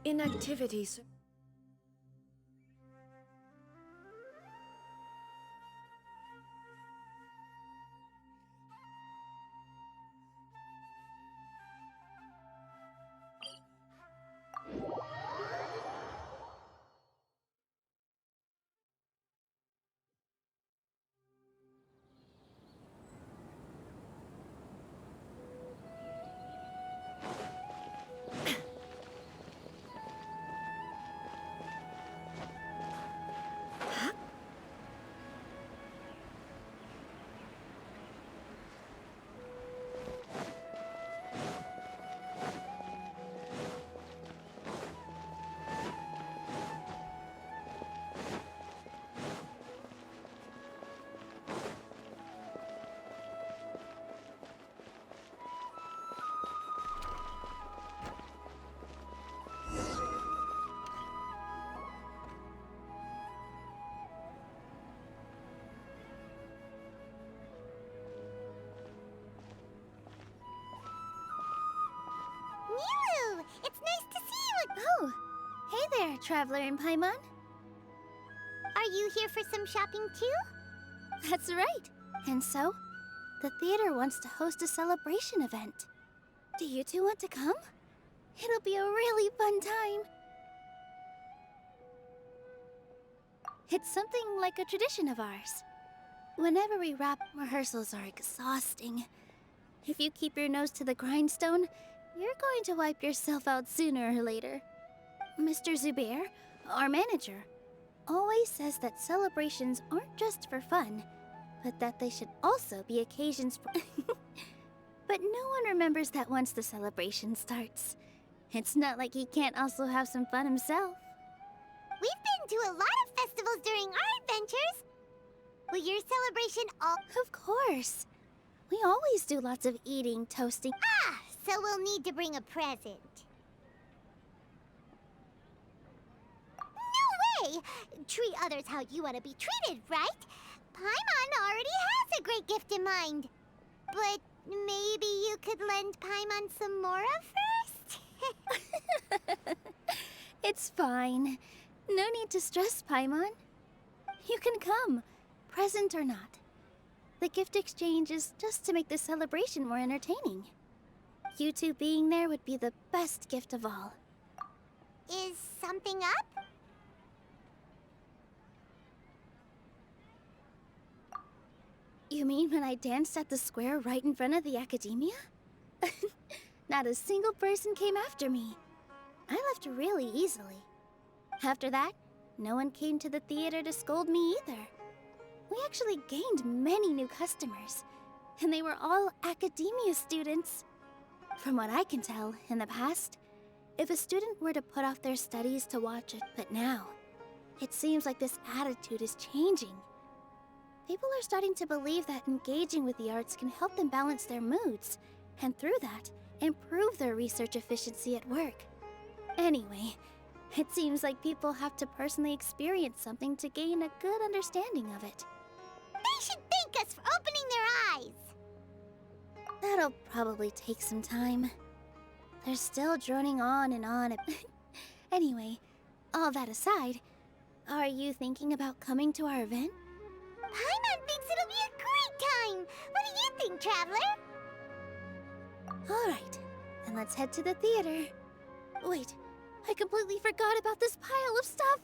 Inactivities. Nilou! It's nice to see you! Oh, hey there, Traveler in Paimon. Are you here for some shopping too? That's right. And so, the theater wants to host a celebration event. Do you two want to come? It'll be a really fun time. It's something like a tradition of ours. Whenever we wrap, rehearsals are exhausting. If you keep your nose to the grindstone, you're going to wipe yourself out sooner or later. Mr. Zubair, our manager, always says that celebrations aren't just for fun, but that they should also be occasions for... But no one remembers that once the celebration starts. It's not like he can't also have some fun himself. We've been to a lot of festivals during our adventures. Will your celebration all... Of course. We always do lots of eating, toasting... Ah, so we'll need to bring a present. No way! Treat others how you want to be treated, right? Paimon already has a great gift in mind. But maybe you could lend Paimon some more first? It's fine. No need to stress, Paimon. You can come, present or not. The gift exchange is just to make the celebration more entertaining. You two being there would be the best gift of all. Is something up? You mean when I danced at the square right in front of the academia? Not a single person came after me. I left really easily. After that, no one came to the theater to scold me either. We actually gained many new customers, and they were all academia students. From what I can tell, in the past, if a student were to put off their studies to watch it, but now, it seems like this attitude is changing. People are starting to believe that engaging with the arts can help them balance their moods, and through that, improve their research efficiency at work. Anyway, it seems like people have to personally experience something to gain a good understanding of it. They should thank us for opening their eyes! That'll probably take some time. They're still droning on and on. Anyway, all that aside, are you thinking about coming to our event? Paimon thinks it'll be a great time! What do you think, Traveler? Alright, then let's head to the theater. Wait, I completely forgot about this pile of stuff!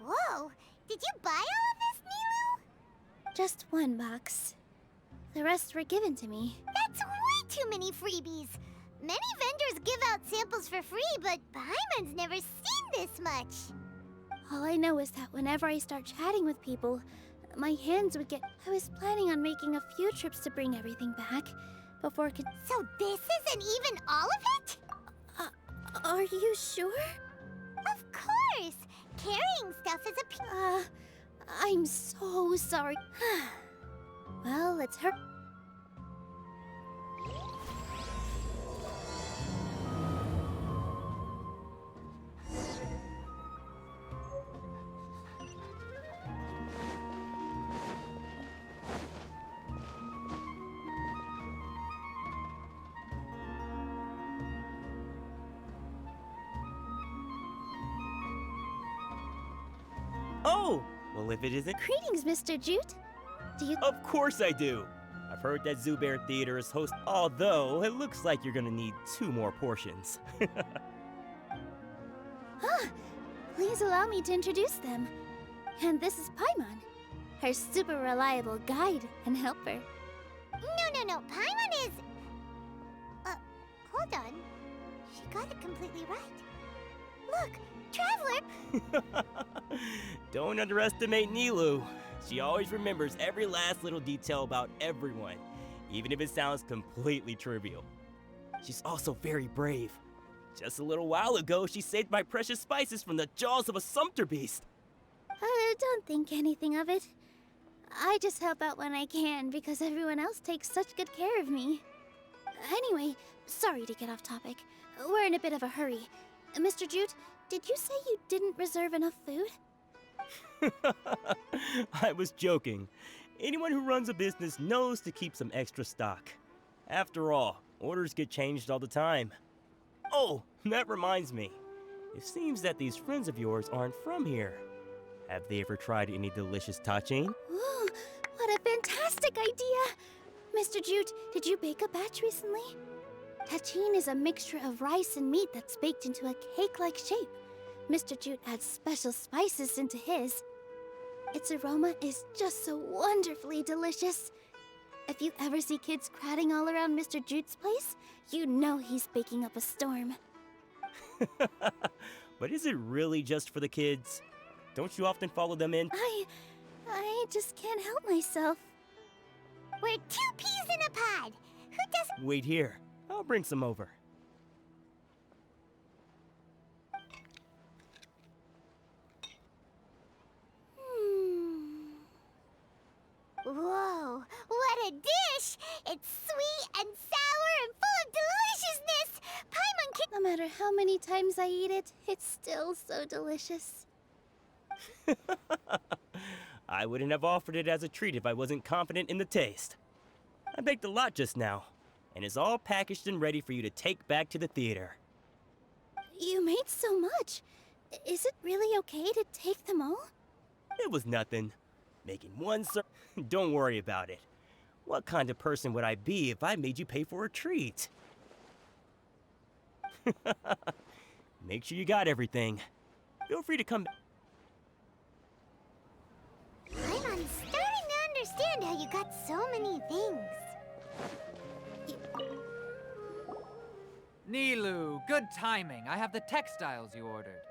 Whoa, did you buy all of this, Nilou? Just one box. The rest were given to me. That's way too many freebies! Many vendors give out samples for free, but Paimon's never seen this much! All I know is that whenever I start chatting with people, my hands would get... I was planning on making a few trips to bring everything back before... So this isn't even all of it? Are you sure? Of course! Carrying stuff is a... I'm so sorry. Well, let's hurry. Oh, well if it isn't... Greetings, Mr. Jute. Do you... Of course I do! I've heard that Zubair Theater is host, although it looks like you're gonna need 2 more portions. Please allow me to introduce them. And this is Paimon, her super reliable guide and helper. No. Paimon is... hold on. She got it completely right. Look, Traveler! Don't underestimate Nilou. She always remembers every last little detail about everyone, even if it sounds completely trivial. She's also very brave. Just a little while ago, she saved my precious spices from the jaws of a sumpter beast. Don't think anything of it. I just help out when I can because everyone else takes such good care of me. Anyway, sorry to get off topic. We're in a bit of a hurry. Mr. Jute, did you say you didn't reserve enough food? I was joking. Anyone who runs a business knows to keep some extra stock. After all, orders get changed all the time. Oh, that reminds me. It seems that these friends of yours aren't from here. Have they ever tried any delicious tachin? Ooh, what a fantastic idea! Mr. Jute, did you bake a batch recently? Tachin is a mixture of rice and meat that's baked into a cake-like shape. Mr. Jute adds special spices into his. Its aroma is just so wonderfully delicious. If you ever see kids crowding all around Mr. Jute's place, you know he's baking up a storm. But is it really just for the kids? Don't you often follow them in? I just can't help myself. We're 2 peas in a pod. Who does... Wait here. I'll bring some over. Whoa, what a dish! It's sweet and sour and full of deliciousness! Paimon can... No matter how many times I eat it, it's still so delicious. I wouldn't have offered it as a treat if I wasn't confident in the taste. I baked a lot just now, and it's all packaged and ready for you to take back to the theater. You made so much. Is it really okay to take them all? It was nothing. Making one Don't worry about it. What kind of person would I be if I made you pay for a treat? Make sure you got everything. Feel free to come back. I'm starting to understand how you got so many things. Nilou, good timing. I have the textiles you ordered.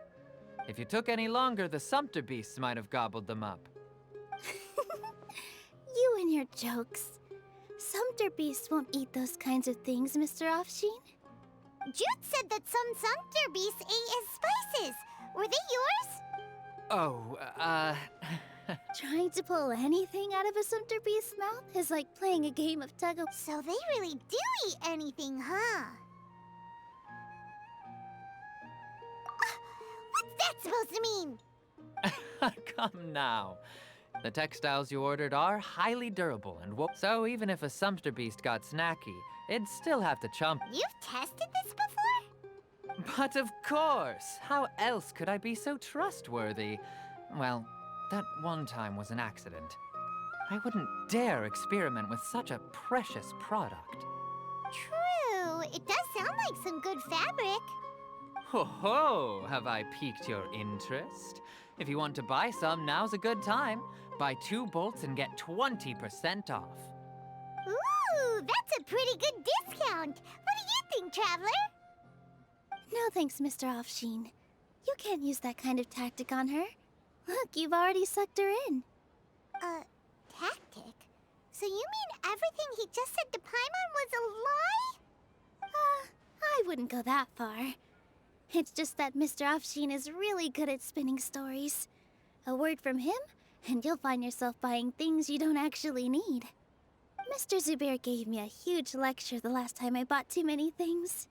If you took any longer, the sumpter beasts might have gobbled them up. You and your jokes. Sumpter beasts won't eat those kinds of things, Mr. Offsheen. Jute said that some sumpter beasts ate his spices. Were they yours? Oh, Trying to pull anything out of a sumpter beast's mouth is like playing a game of tug of... So they really do eat anything, huh? What's that supposed to mean? Come now. The textiles you ordered are highly durable and so even if a sumpter beast got snacky, it'd still have to chomp. You've tested this before? But of course! How else could I be so trustworthy? Well, that one time was an accident. I wouldn't dare experiment with such a precious product. True. It does sound like some good fabric. Ho ho! Have I piqued your interest? If you want to buy some, now's a good time. Buy 2 bolts and get 20% off. Ooh, that's a pretty good discount. What do you think, Traveler? No thanks, Mr. Offsheen. You can't use that kind of tactic on her. Look, you've already sucked her in. Tactic? So you mean everything he just said to Paimon was a lie? I wouldn't go that far. It's just that Mr. Offsheen is really good at spinning stories. A word from him, and you'll find yourself buying things you don't actually need. Mr. Zubair gave me a huge lecture the last time I bought too many things.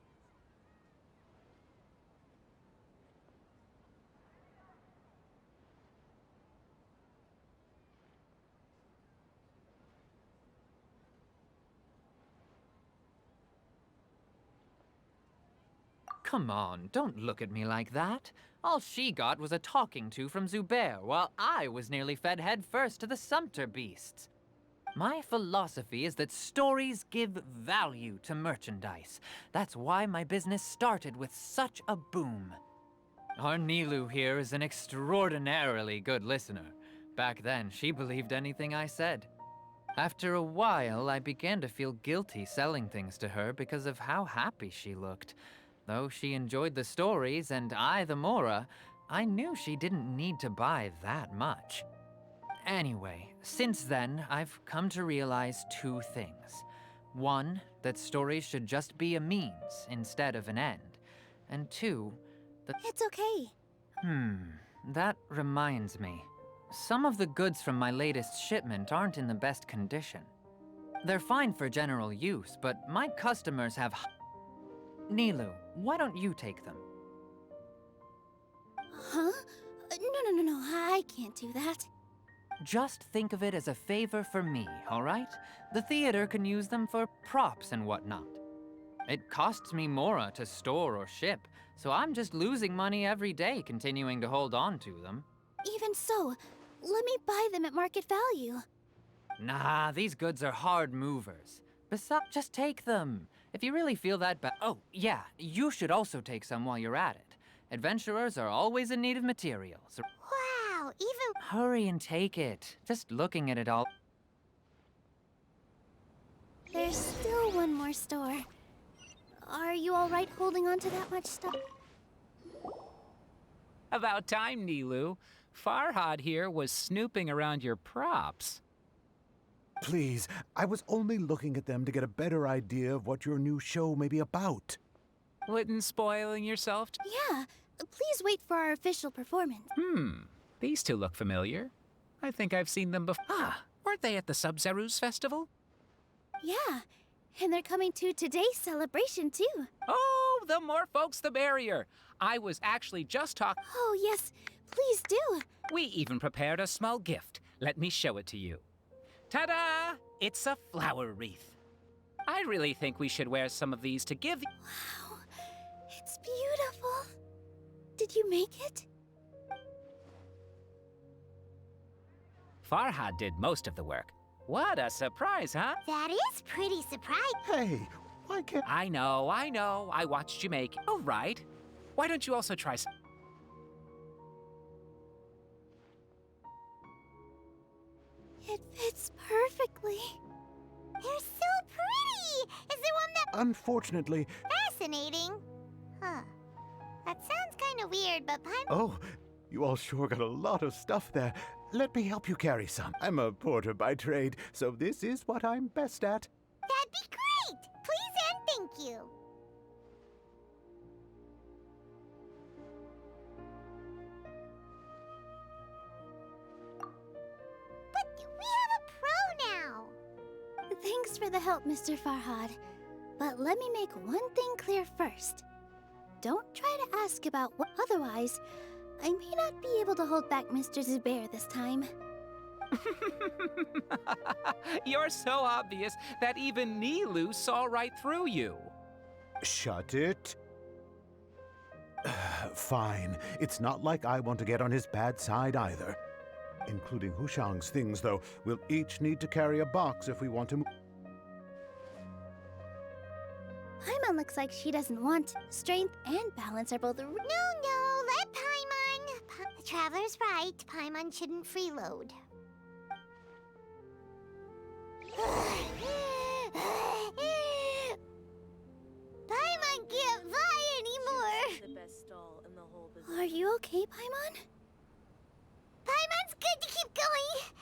come on, don't look at me like that. All she got was a talking to from Zubair, while I was nearly fed headfirst to the sumpter beasts. My philosophy is that stories give value to merchandise. That's why my business started with such a boom. Our Nilou here is an extraordinarily good listener. Back then, she believed anything I said. After a while, I began to feel guilty selling things to her because of how happy she looked. Though she enjoyed the stories and I the mora, I knew she didn't need to buy that much. Anyway, since then, I've come to realize two things. One, that stories should just be a means instead of an end. And two, that... It's okay. That reminds me. Some of the goods from my latest shipment aren't in the best condition. They're fine for general use, but my customers have... Nilou, why don't you take them? Huh? No, I can't do that. Just think of it as a favor for me, all right? The theater can use them for props and whatnot. It costs me mora to store or ship, so I'm just losing money every day continuing to hold on to them. Even so, let me buy them at market value. Nah, these goods are hard movers. Besides, just take them. If you really feel that bad... Oh, yeah, you should also take some while you're at it. Adventurers are always in need of materials. Wow, even... Hurry and take it. Just looking at it all... There's still one more store. Are you all right holding on to that much stuff? About time, Nilou. Farhad here was snooping around your props. Please, I was only looking at them to get a better idea of what your new show may be about. Wouldn't spoiling yourself? Yeah, please wait for our official performance. These two look familiar. I think I've seen them before. Ah, weren't they at the Sub-Zerus festival? Yeah, and they're coming to today's celebration too. Oh, the more folks the merrier. I was actually just talking. Oh yes, please do. We even prepared a small gift. Let me show it to you. Ta-da! It's a flower wreath. I really think we should wear some of these to give the... Wow, it's beautiful. Did you make it? Farhad did most of the work. What a surprise, huh? That is pretty surprising. Hey, why can't... I know. I watched you make it. All right. Why don't you also try some... It fits perfectly. They're so pretty! Is there one that... Unfortunately... Fascinating. Huh. That sounds kind of weird, but Oh, you all sure got a lot of stuff there. Let me help you carry some. I'm a porter by trade, so this is what I'm best at. That'd be great! Please and thank you. But we have a pro now. Thanks for the help, Mr. Farhad. But let me make one thing clear first. Don't try to ask about what... Otherwise, I may not be able to hold back Mr. Zubair this time. You're so obvious that even Nilou saw right through you. Shut it. Fine. It's not like I want to get on his bad side either. Including Hushang's things, though. We'll each need to carry a box if we want to move. Paimon looks like she doesn't want... Strength and balance are both... No, let Paimon. The Traveler's right. Paimon shouldn't freeload. Paimon can't fly anymore. The best stall in the whole business. Are you okay, Paimon? Paimon's good to keep going.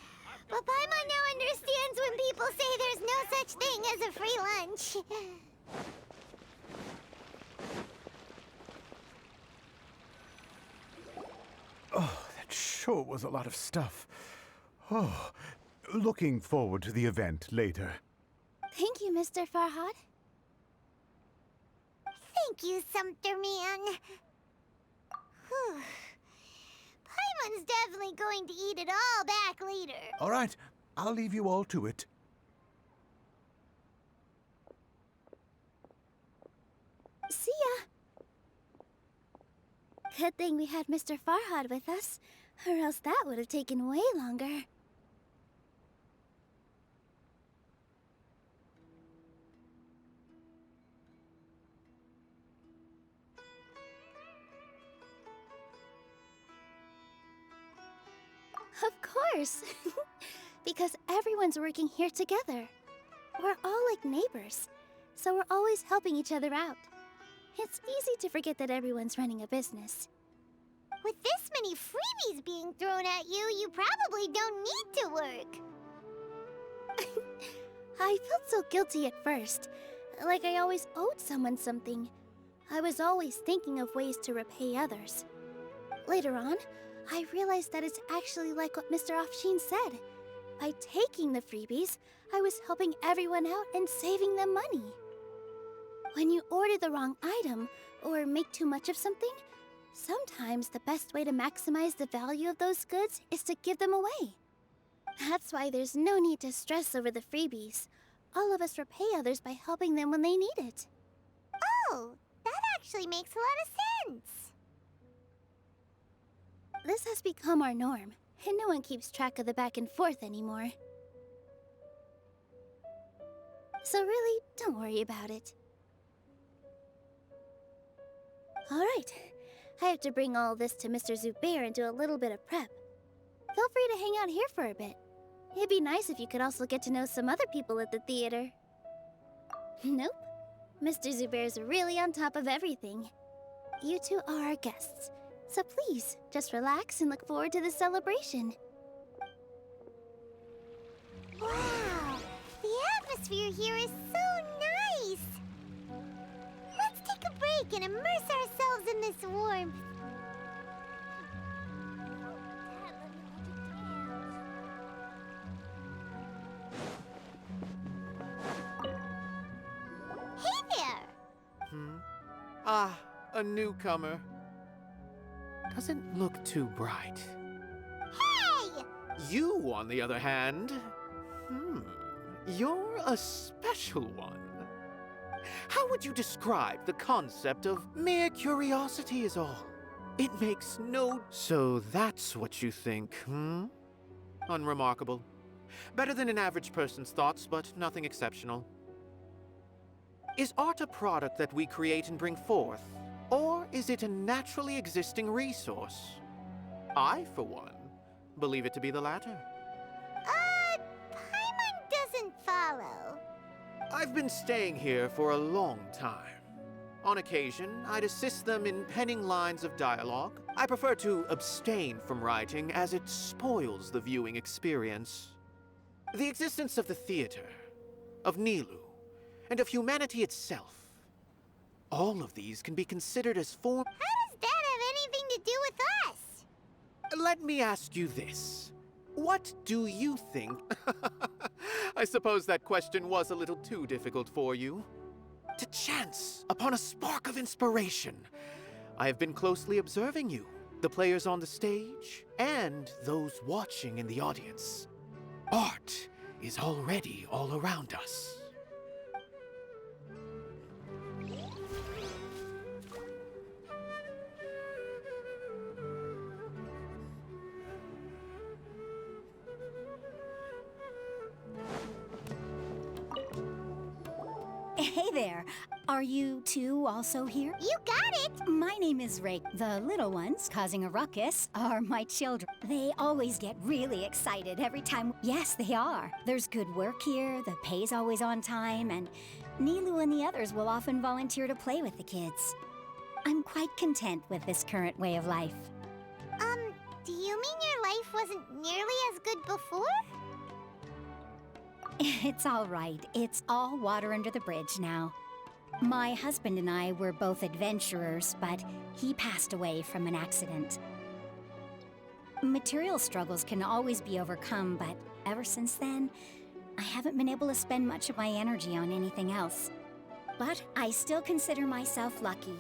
But Paimon now understands when people say there's no such thing as a free lunch. Oh, that sure was a lot of stuff. Oh, looking forward to the event later. Thank you, Mr. Farhad. Thank you, Sumpter Man. Whew. Paimon's definitely going to eat it all back later. All right, I'll leave you all to it. See ya. Good thing we had Mr. Farhad with us, or else that would have taken way longer. Of course! Because everyone's working here together. We're all like neighbors, so we're always helping each other out. It's easy to forget that everyone's running a business. With this many freebies being thrown at you, you probably don't need to work. I felt so guilty at first, like I always owed someone something. I was always thinking of ways to repay others. Later on, I realized that it's actually like what Mr. Afshin said. By taking the freebies, I was helping everyone out and saving them money. When you order the wrong item, or make too much of something, sometimes the best way to maximize the value of those goods is to give them away. That's why there's no need to stress over the freebies. All of us repay others by helping them when they need it. Oh, that actually makes a lot of sense. This has become our norm, and no one keeps track of the back and forth anymore. So really, don't worry about it. Alright, I have to bring all this to Mr. Zubair and do a little bit of prep. Feel free to hang out here for a bit. It'd be nice if you could also get to know some other people at the theater. Nope. Mr. Zubair's really on top of everything. You two are our guests, so please, just relax and look forward to the celebration. Wow, the atmosphere here is so nice. Let's take a break and immerse ourselves in this warmth. Hey there! Ah, a newcomer. Doesn't look too bright. Hey! You, on the other hand, you're a special one. How would you describe the concept of mere curiosity is all? It makes no... So that's what you think, Unremarkable. Better than an average person's thoughts, but nothing exceptional. Is art a product that we create and bring forth? Or is it a naturally existing resource? I, for one, believe it to be the latter. Paimon doesn't follow. I've been staying here for a long time. On occasion, I'd assist them in penning lines of dialogue. I prefer to abstain from writing as it spoils the viewing experience. The existence of the theater, of Nilou, and of humanity itself. All of these can be considered as form... How does that have anything to do with us? Let me ask you this. What do you think? I suppose that question was a little too difficult for you. To chance upon a spark of inspiration. I have been closely observing you, the players on the stage, and those watching in the audience. Art is already all around us. Hey there. Are you two also here? You got it! My name is Rake. The little ones causing a ruckus are my children. They always get really excited every time. Yes, they are. There's good work here, the pay's always on time, and Nilou and the others will often volunteer to play with the kids. I'm quite content with this current way of life. Do you mean your life wasn't nearly as good before? It's all right. It's all water under the bridge now. My husband and I were both adventurers, but he passed away from an accident. Material struggles can always be overcome, but ever since then, I haven't been able to spend much of my energy on anything else. But I still consider myself lucky.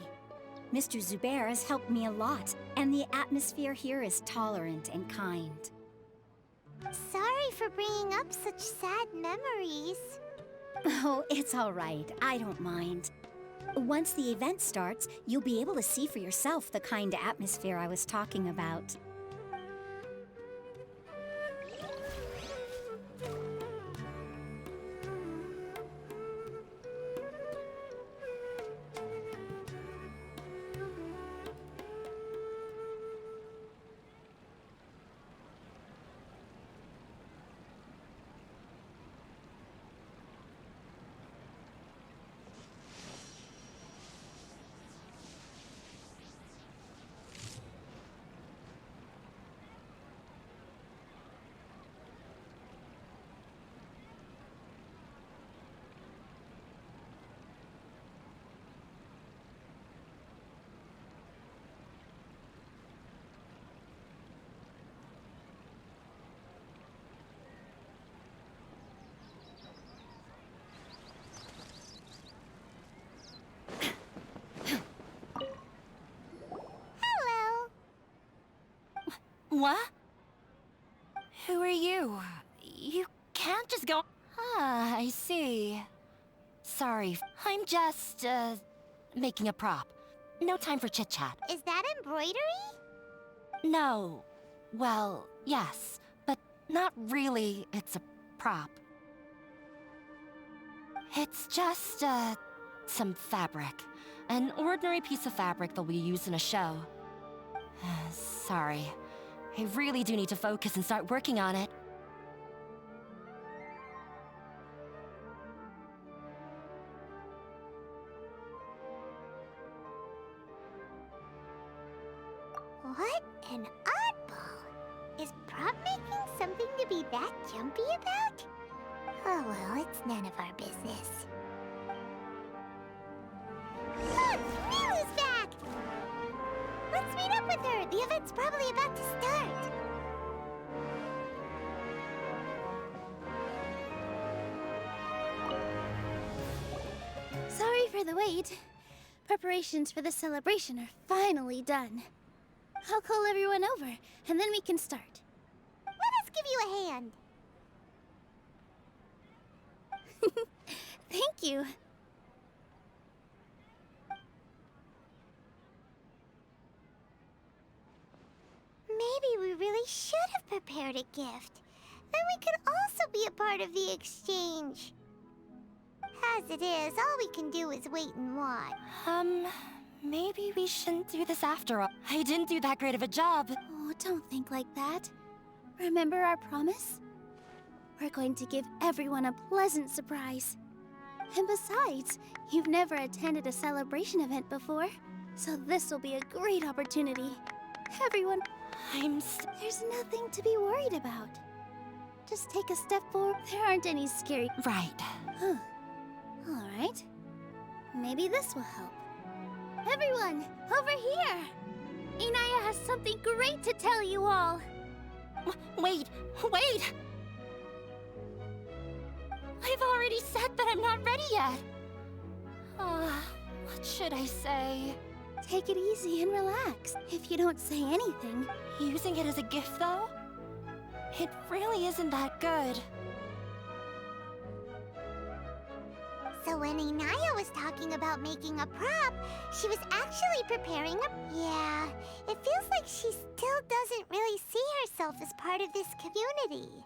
Mr. Zubair has helped me a lot, and the atmosphere here is tolerant and kind. Sorry for bringing up such sad memories. Oh, it's all right. I don't mind. Once the event starts, you'll be able to see for yourself the kind of atmosphere I was talking about. What? Who are you? You can't just go... Ah, I see. Sorry, I'm just, making a prop. No time for chit-chat. Is that embroidery? No. Well, yes, but not really. It's a prop. It's just, some fabric. An ordinary piece of fabric that we use in a show. Sorry. I really do need to focus and start working on it. What an oddball! Is prop making something to be that jumpy about? Oh well, it's none of our business. Look! Nilou's back! Let's meet up with her! The event's probably about to start! Sorry for the wait. Preparations for the celebration are finally done. I'll call everyone over, and then we can start. Let us give you a hand! Thank you. Maybe we really should have prepared a gift. Then we could also be a part of the exchange. As it is, all we can do is wait and watch. Maybe we shouldn't do this after all. I didn't do that great of a job. Oh, don't think like that. Remember our promise? We're going to give everyone a pleasant surprise. And besides, you've never attended a celebration event before, so this will be a great opportunity. Everyone... There's nothing to be worried about. Just take a step forward. There aren't any scary... Right. Huh. All right. Maybe this will help. Everyone, over here! Inaya has something great to tell you all. Wait! I've already said that I'm not ready yet. What should I say? Take it easy and relax. If you don't say anything... Using it as a gift, though? It really isn't that good. So when Inaya was talking about making a prop, she was actually preparing a... Yeah, it feels like she still doesn't really see herself as part of this community.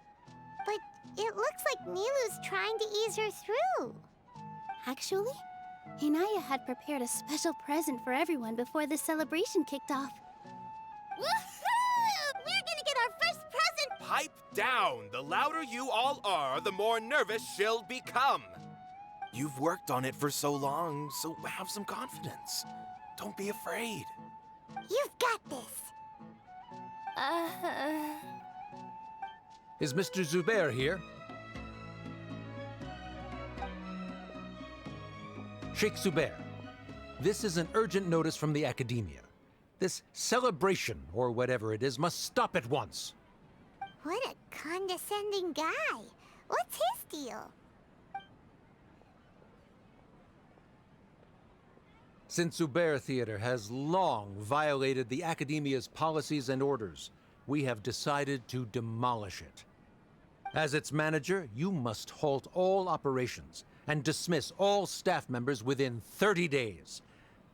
But it looks like Nilou's trying to ease her through. Actually, Inaya had prepared a special present for everyone before the celebration kicked off. Woohoo! We're gonna get our first present! Pipe down! The louder you all are, the more nervous she'll become. You've worked on it for so long, so have some confidence. Don't be afraid. You've got this! Is Mr. Zubair here? Sheikh Zubair, this is an urgent notice from the Academia. This celebration, or whatever it is, must stop at once. What a condescending guy. What's his deal? Since Zubair Theater has long violated the Academia's policies and orders, we have decided to demolish it. As its manager, you must halt all operations and dismiss all staff members within 30 days,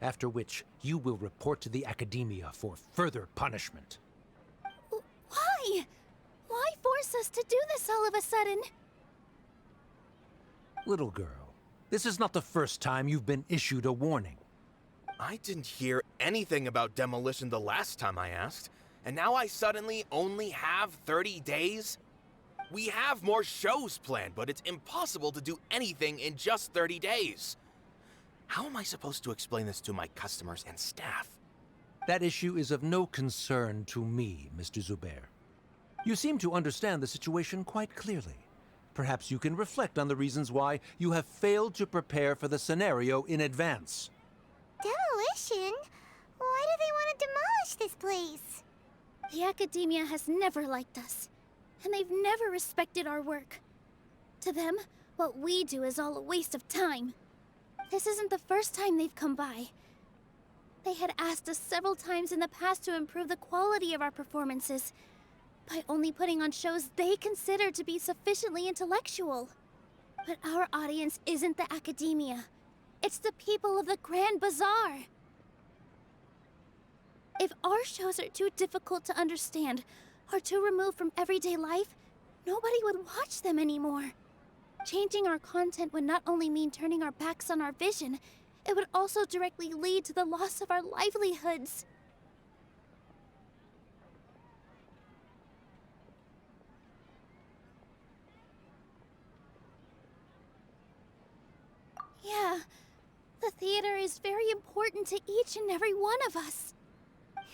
after which you will report to the Academia for further punishment. Why? Why force us to do this all of a sudden? Little girl, this is not the first time you've been issued a warning. I didn't hear anything about demolition the last time I asked, and now I suddenly only have 30 days? We have more shows planned, but it's impossible to do anything in just 30 days. How am I supposed to explain this to my customers and staff? That issue is of no concern to me, Mr. Zubair. You seem to understand the situation quite clearly. Perhaps you can reflect on the reasons why you have failed to prepare for the scenario in advance. Demolition? Why do they want to demolish this place? The Academia has never liked us, and they've never respected our work. To them, what we do is all a waste of time. This isn't the first time they've come by. They had asked us several times in the past to improve the quality of our performances by only putting on shows they consider to be sufficiently intellectual. But our audience isn't the Academia. It's the people of the Grand Bazaar. If our shows are too difficult to understand or too removed from everyday life, nobody would watch them anymore. Changing our content would not only mean turning our backs on our vision, it would also directly lead to the loss of our livelihoods. Yeah, the theater is very important to each and every one of us.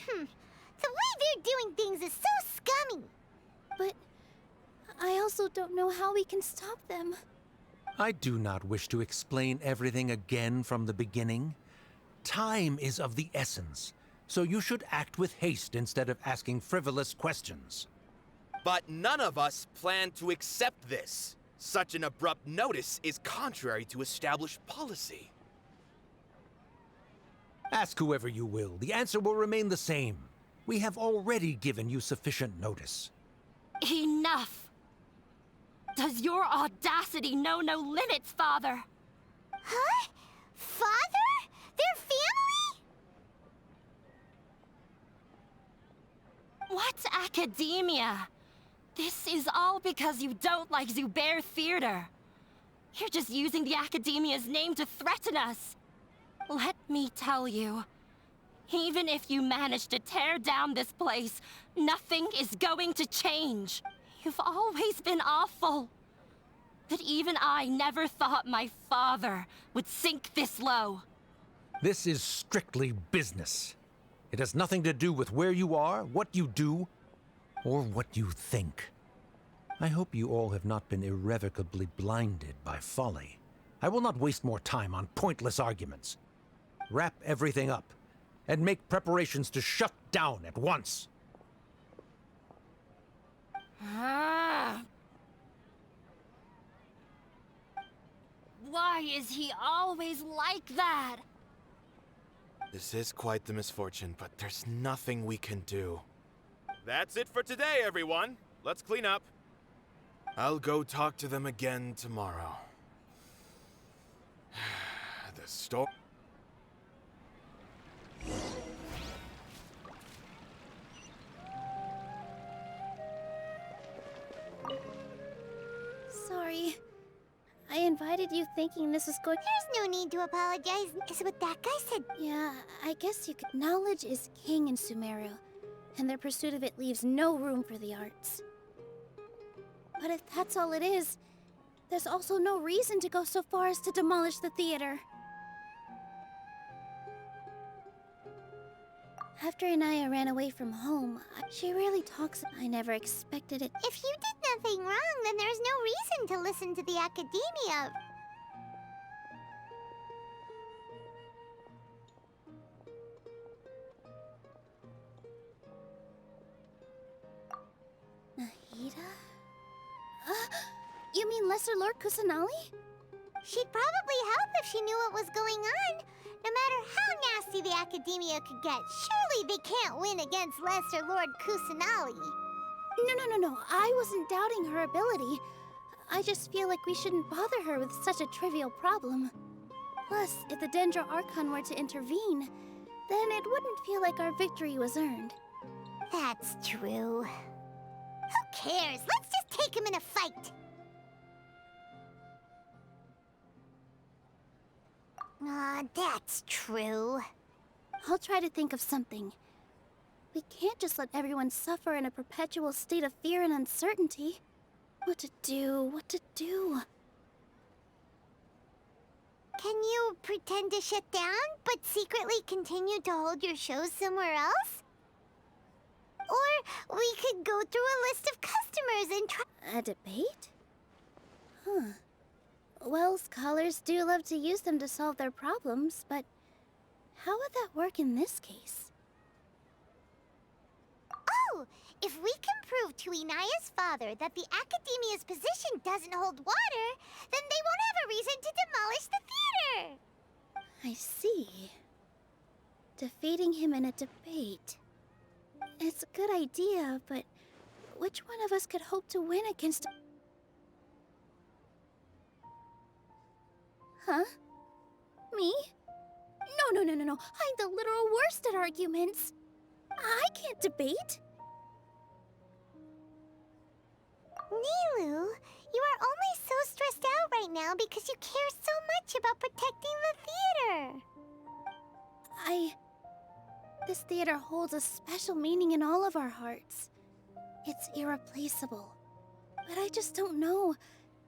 The way they're doing things is so scummy. But I also don't know how we can stop them. I do not wish to explain everything again from the beginning. Time is of the essence, so you should act with haste instead of asking frivolous questions. But none of us plan to accept this. Such an abrupt notice is contrary to established policy. Ask whoever you will, the answer will remain the same. We have already given you sufficient notice. Enough! Does your audacity know no limits, Father? Huh? Father? Their family? What's academia? This is all because you don't like Zubair Theater. You're just using the Academia's name to threaten us. Let me tell you, even if you manage to tear down this place, nothing is going to change. You've always been awful. But even I never thought my father would sink this low. This is strictly business. It has nothing to do with where you are, what you do, or what you think. I hope you all have not been irrevocably blinded by folly. I will not waste more time on pointless arguments. Wrap everything up, and make preparations to shut down at once. Why is he always like that? This is quite the misfortune, but there's nothing we can do. That's it for today, everyone. Let's clean up. I'll go talk to them again tomorrow. The store. Sorry. I invited you thinking this was going— There's no need to apologize, is what that guy said. Yeah, I guess you could— Knowledge is king in Sumeru, and their pursuit of it leaves no room for the arts. But if that's all it is, there's also no reason to go so far as to demolish the theater. After Anaya ran away from home, she rarely talks— I never expected it. If you did nothing wrong, then there's no reason to listen to the Academia. Nahida? You mean Lesser Lord Kusanali? She'd probably help if she knew what was going on. No matter how nasty the Academia could get, surely they can't win against Lesser Lord Kusanali. No. I wasn't doubting her ability. I just feel like we shouldn't bother her with such a trivial problem. Plus, if the Dendro Archon were to intervene, then it wouldn't feel like our victory was earned. That's true. Who cares? Let's just take him in a fight. That's true. I'll try to think of something. We can't just let everyone suffer in a perpetual state of fear and uncertainty. What to do? Can you pretend to shut down, but secretly continue to hold your shows somewhere else? Or we could go through a list of customers and try— A debate? Huh. Well, scholars do love to use them to solve their problems, but how would that work in this case? Oh, if we can prove to Inaya's father that the Academia's position doesn't hold water, then they won't have a reason to demolish the theater! I see. Defeating him in a debate. It's a good idea, but which one of us could hope to win against— Huh? Me? No. I'm the literal worst at arguments. I can't debate. Nilou, you are only so stressed out right now because you care so much about protecting the theater. This theater holds a special meaning in all of our hearts. It's irreplaceable. But I just don't know.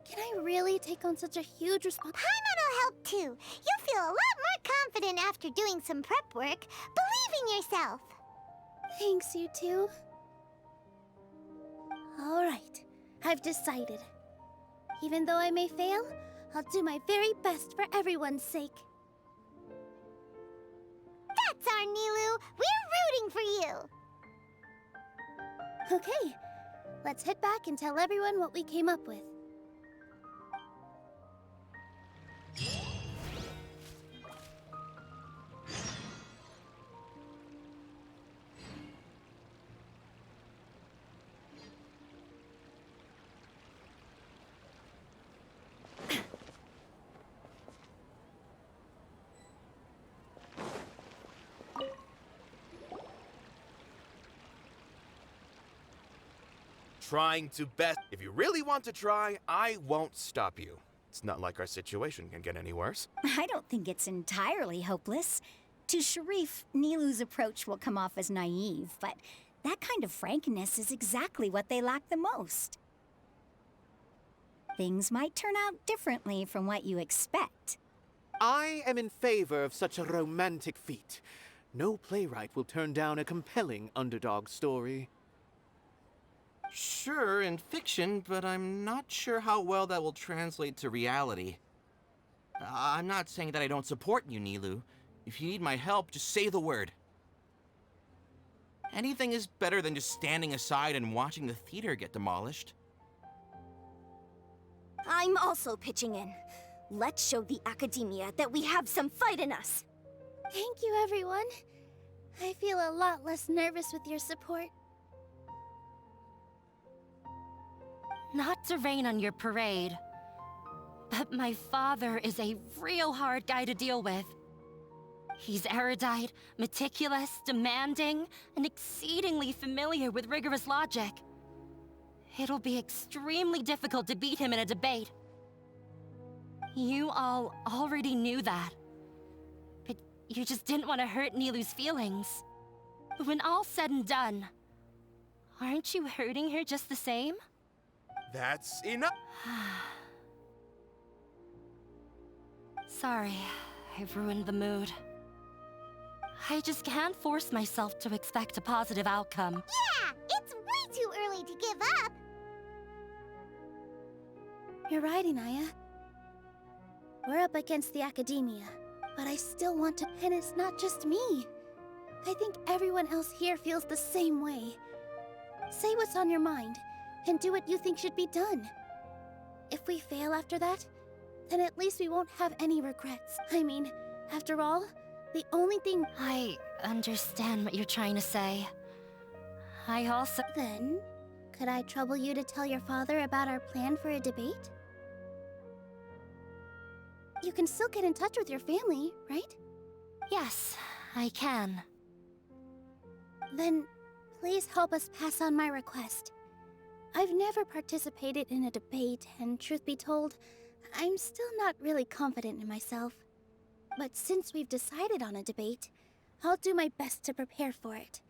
Can I really take on such a huge responsibility? Paimon will help too. You'll feel a lot more confident after doing some prep work. Believe in yourself. Thanks, you two. All right, I've decided. Even though I may fail, I'll do my very best for everyone's sake. That's our Nilou. We're rooting for you. Okay, let's head back and tell everyone what we came up with. Trying to best. If you really want to try, I won't stop you. It's not like our situation can get any worse. I don't think it's entirely hopeless. To Sharif, Nilou's approach will come off as naive, but that kind of frankness is exactly what they lack the most. Things might turn out differently from what you expect. I am in favor of such a romantic feat. No playwright will turn down a compelling underdog story. Sure, in fiction, but I'm not sure how well that will translate to reality. I'm not saying that I don't support you, Nilou. If you need my help, just say the word. Anything is better than just standing aside and watching the theater get demolished. I'm also pitching in. Let's show the Academia that we have some fight in us. Thank you, everyone. I feel a lot less nervous with your support. Not to rain on your parade, but my father is a real hard guy to deal with. He's erudite, meticulous, demanding, and exceedingly familiar with rigorous logic. It'll be extremely difficult to beat him in a debate. You all already knew that, but you just didn't want to hurt Nilou's feelings. When all's said and done, aren't you hurting her just the same? That's enough. Sorry, I've ruined the mood. I just can't force myself to expect a positive outcome. Yeah, it's way too early to give up. You're right, Inaya. We're up against the Academia, but I still want to— And it's not just me. I think everyone else here feels the same way. Say what's on your mind, and do what you think should be done. If we fail after that, then at least we won't have any regrets. I mean, after all, the only thing— I understand what you're trying to say. I also— Then, Could I trouble you to tell your father about our plan for a debate? You can still get in touch with your family, right? Yes, I can. Then, please help us pass on my request. I've never participated in a debate, and truth be told, I'm still not really confident in myself. But since we've decided on a debate, I'll do my best to prepare for it.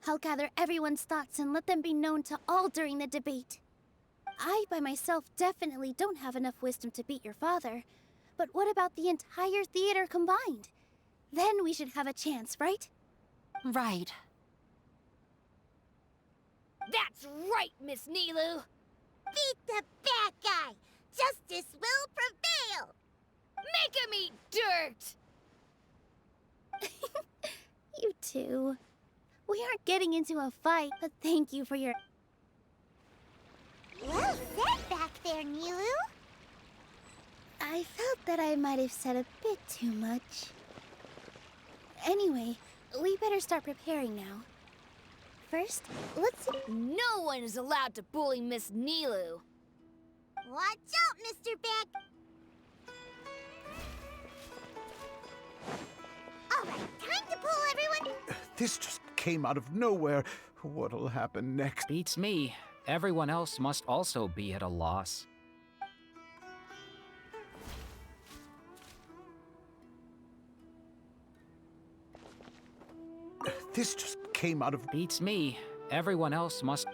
I'll gather everyone's thoughts and let them be known to all during the debate. I, by myself, definitely don't have enough wisdom to beat your father. But what about the entire theater combined? Then we should have a chance, right? Right. That's right, Miss Nilou! Beat the bad guy! Justice will prevail! Make him eat dirt! You too. We aren't getting into a fight, but thank you for your... Well said back there, Nilou. I felt that I might have said a bit too much. Anyway, we better start preparing now. First, let's... No one is allowed to bully Miss Nilou. Watch out, Mr. Beck! Alright, time to pull, everyone! This just came out of nowhere. What'll happen next? Beats me. Everyone else must also be at a loss. This just came out of... Beats me. Everyone else must...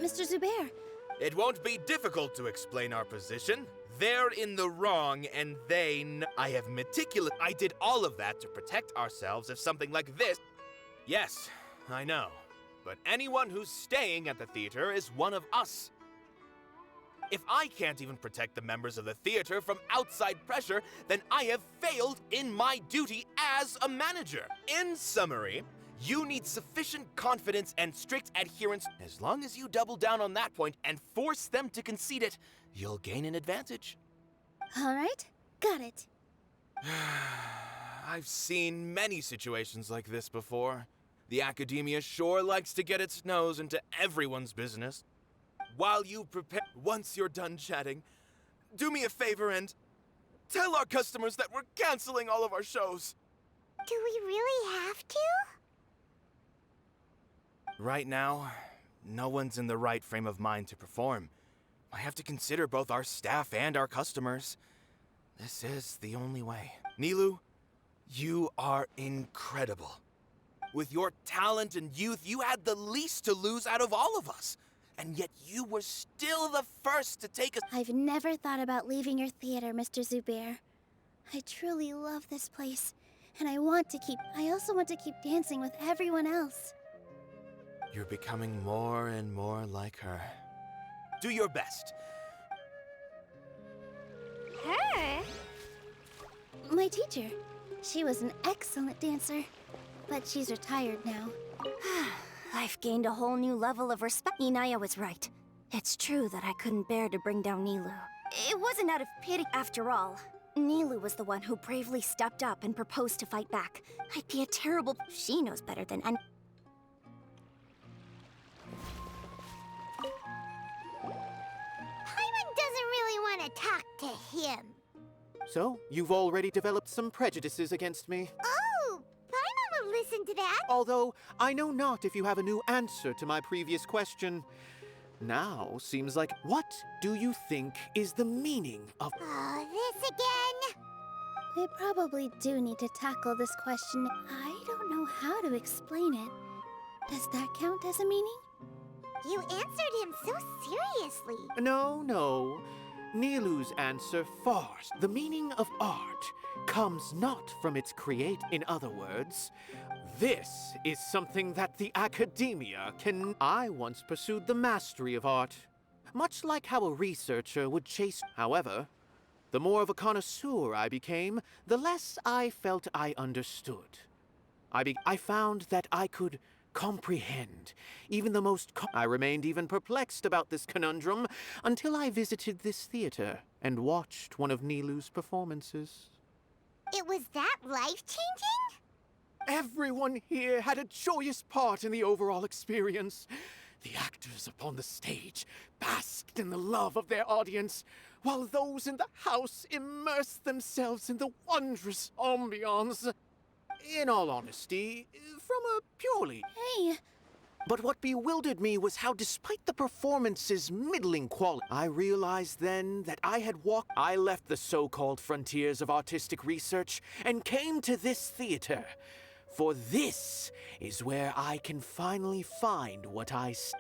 Mr. Zubair, It won't be difficult to explain our position. They're in the wrong, and I have I did all of that to protect ourselves if something like this... Yes, I know. But anyone who's staying at the theater is one of us. If I can't even protect the members of the theater from outside pressure, then I have failed in my duty as a manager. In summary, you need sufficient confidence and strict adherence. As long as you double down on that point and force them to concede it, you'll gain an advantage. all right, got it. I've seen many situations like this before. The academia sure likes to get its nose into everyone's business. While you prepare, once you're done chatting, do me a favor and tell our customers that we're canceling all of our shows. Do we really have to? Right now, no one's in the right frame of mind to perform. I have to consider both our staff and our customers. This is the only way. Nilou, you are incredible. With your talent and youth, you had the least to lose out of all of us. And yet you were still the first to take us. I've never thought about leaving your theater, Mr. Zubair. I truly love this place, and I also want to keep dancing with everyone else. You're becoming more and more like her. Do your best. Her? My teacher. She was an excellent dancer, but she's retired now. I've gained a whole new level of respect. Inaya was right. It's true that I couldn't bear to bring down Nilou. It wasn't out of pity after all. Nilou was the one who bravely stepped up and proposed to fight back. I'd be a terrible... She knows better than any... Paimon doesn't really want to talk to him. So, you've already developed some prejudices against me. Oh, Paimon will listen to that. Although, I know not if you have a new answer to my previous question. Now, seems like, what do you think is the meaning of... Oh, this again? We probably do need to tackle this question. I don't know how to explain it. Does that count as a meaning? You answered him so seriously. No. Nilou's answer fars. The meaning of art comes not from its create. In other words, this is something that the academia can... I once pursued the mastery of art, much like how a researcher would chase... However, the more of a connoisseur I became, the less I felt I understood. I found that I could comprehend even the most... I remained even perplexed about this conundrum until I visited this theater and watched one of Nilou's performances. It was that life-changing? Everyone here had a joyous part in the overall experience. The actors upon the stage basked in the love of their audience, while those in the house immersed themselves in the wondrous ambiance. In all honesty, from a purely... Hey! But what bewildered me was how, despite the performance's middling quality, I realized then that I left the so-called frontiers of artistic research and came to this theater. For this is where I can finally find what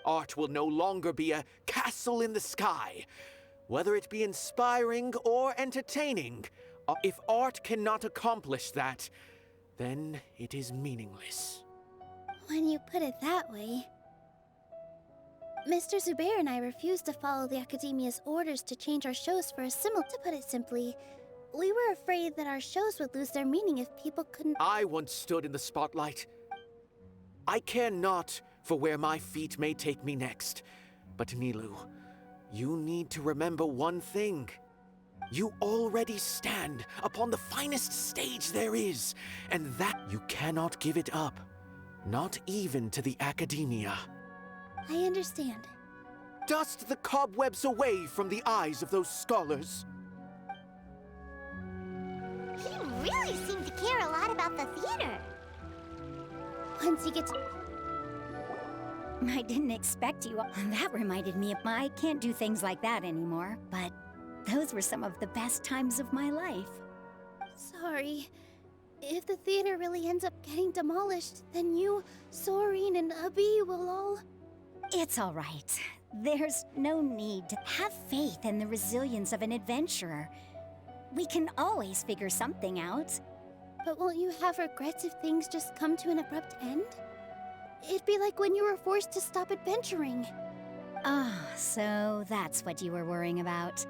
art will no longer be a castle in the sky. Whether it be inspiring or entertaining, if art cannot accomplish that, then it is meaningless. When you put it that way... Mr. Zubair and I refused to follow the Academia's orders to change our shows for a similar... To put it simply, we were afraid that our shows would lose their meaning if people couldn't... I once stood in the spotlight. I care not for where my feet may take me next. But Nilou, you need to remember one thing. You already stand upon the finest stage there is, and that you cannot give it up. Not even to the Academia. I understand. Dust the cobwebs away from the eyes of those scholars. He really seemed to care a lot about the theater. Once he gets... I didn't expect you. That reminded me of I can't do things like that anymore, but those were some of the best times of my life. Sorry. If the theater really ends up getting demolished, then you, Soren, and Abi will all... It's all right. There's no need to have faith in the resilience of an adventurer. We can always figure something out. But won't you have regrets if things just come to an abrupt end? It'd be like when you were forced to stop adventuring. Ah, so that's what you were worrying about.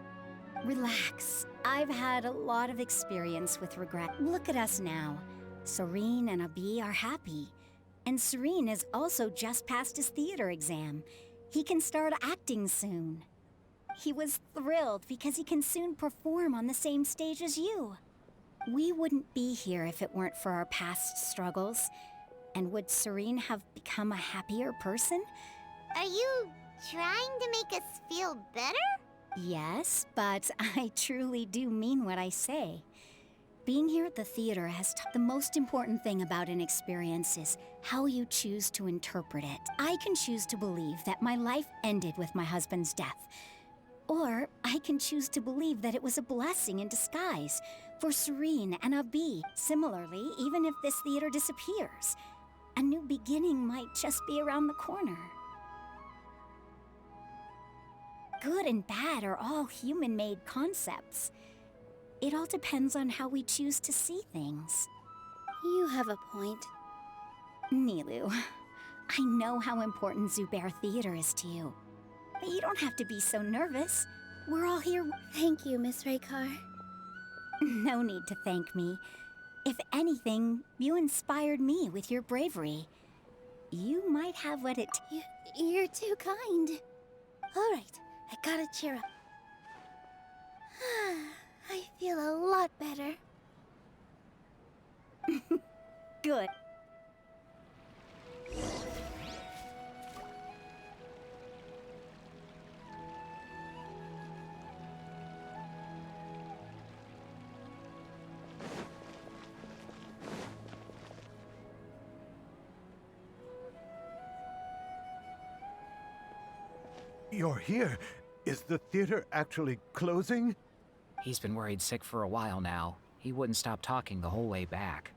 Relax. I've had a lot of experience with regret. Look at us now. Soren and Abi are happy. And Soren has also just passed his theater exam. He can start acting soon. He was thrilled because he can soon perform on the same stage as you. We wouldn't be here if it weren't for our past struggles. And would Soren have become a happier person? Are you trying to make us feel better? Yes, but I truly do mean what I say. Being here at the theater has taught the most important thing about an experience is how you choose to interpret it. I can choose to believe that my life ended with my husband's death. Or I can choose to believe that it was a blessing in disguise for Soren and Abi. Similarly, even if this theater disappears, a new beginning might just be around the corner. Good and bad are all human-made concepts. It all depends on how we choose to see things. You have a point. Nilou, I know how important Zubair Theater is to you. But you don't have to be so nervous. We're all here. Thank you, Miss Raykar. No need to thank me. If anything, you inspired me with your bravery. You might have what it... You're too kind. All right, I gotta cheer up. I feel a lot better. Good. You're here. Is the theater actually closing? He's been worried sick for a while now. He wouldn't stop talking the whole way back.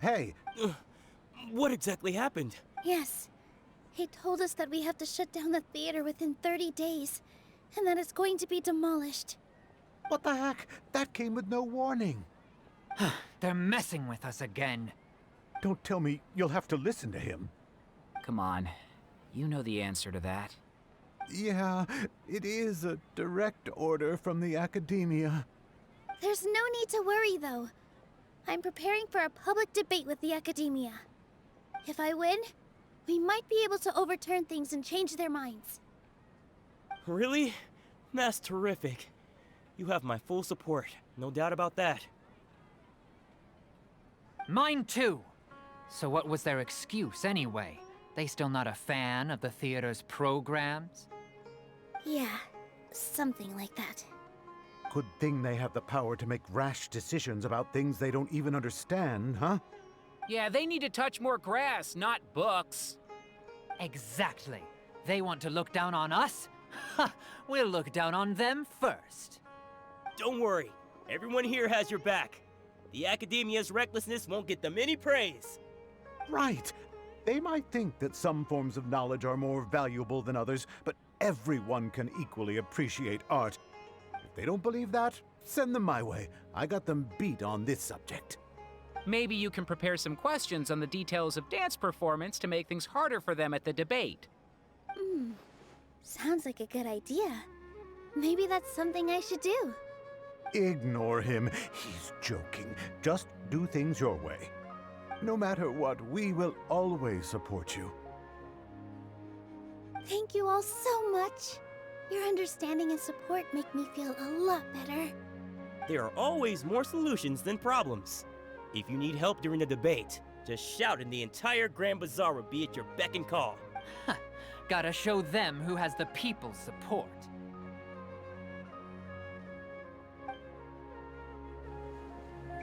Hey! What exactly happened? Yes. He told us that we have to shut down the theater within 30 days, and that it's going to be demolished. What the heck? That came with no warning. They're messing with us again. Don't tell me you'll have to listen to him. Come on. You know the answer to that. Yeah, it is a direct order from the Academia. There's no need to worry, though. I'm preparing for a public debate with the Academia. If I win, we might be able to overturn things and change their minds. Really? That's terrific. You have my full support, no doubt about that. Mine too. So what was their excuse anyway? They still not a fan of the theater's programs? Yeah, something like that. Good thing they have the power to make rash decisions about things they don't even understand, huh? Yeah, they need to touch more grass, not books. Exactly. They want to look down on us? Ha! We'll look down on them first. Don't worry, everyone here has your back. The Academia's recklessness won't get them any praise. Right. They might think that some forms of knowledge are more valuable than others, but everyone can equally appreciate art. If they don't believe that, send them my way. I got them beat on this subject. Maybe you can prepare some questions on the details of dance performance to make things harder for them at the debate. Sounds like a good idea. Maybe that's something I should do. Ignore him. He's joking. Just do things your way. No matter what, we will always support you. Thank you all so much. Your understanding and support make me feel a lot better. There are always more solutions than problems. If you need help during the debate, just shout and the entire Grand Bazaar will be at your beck and call. Gotta show them who has the people's support.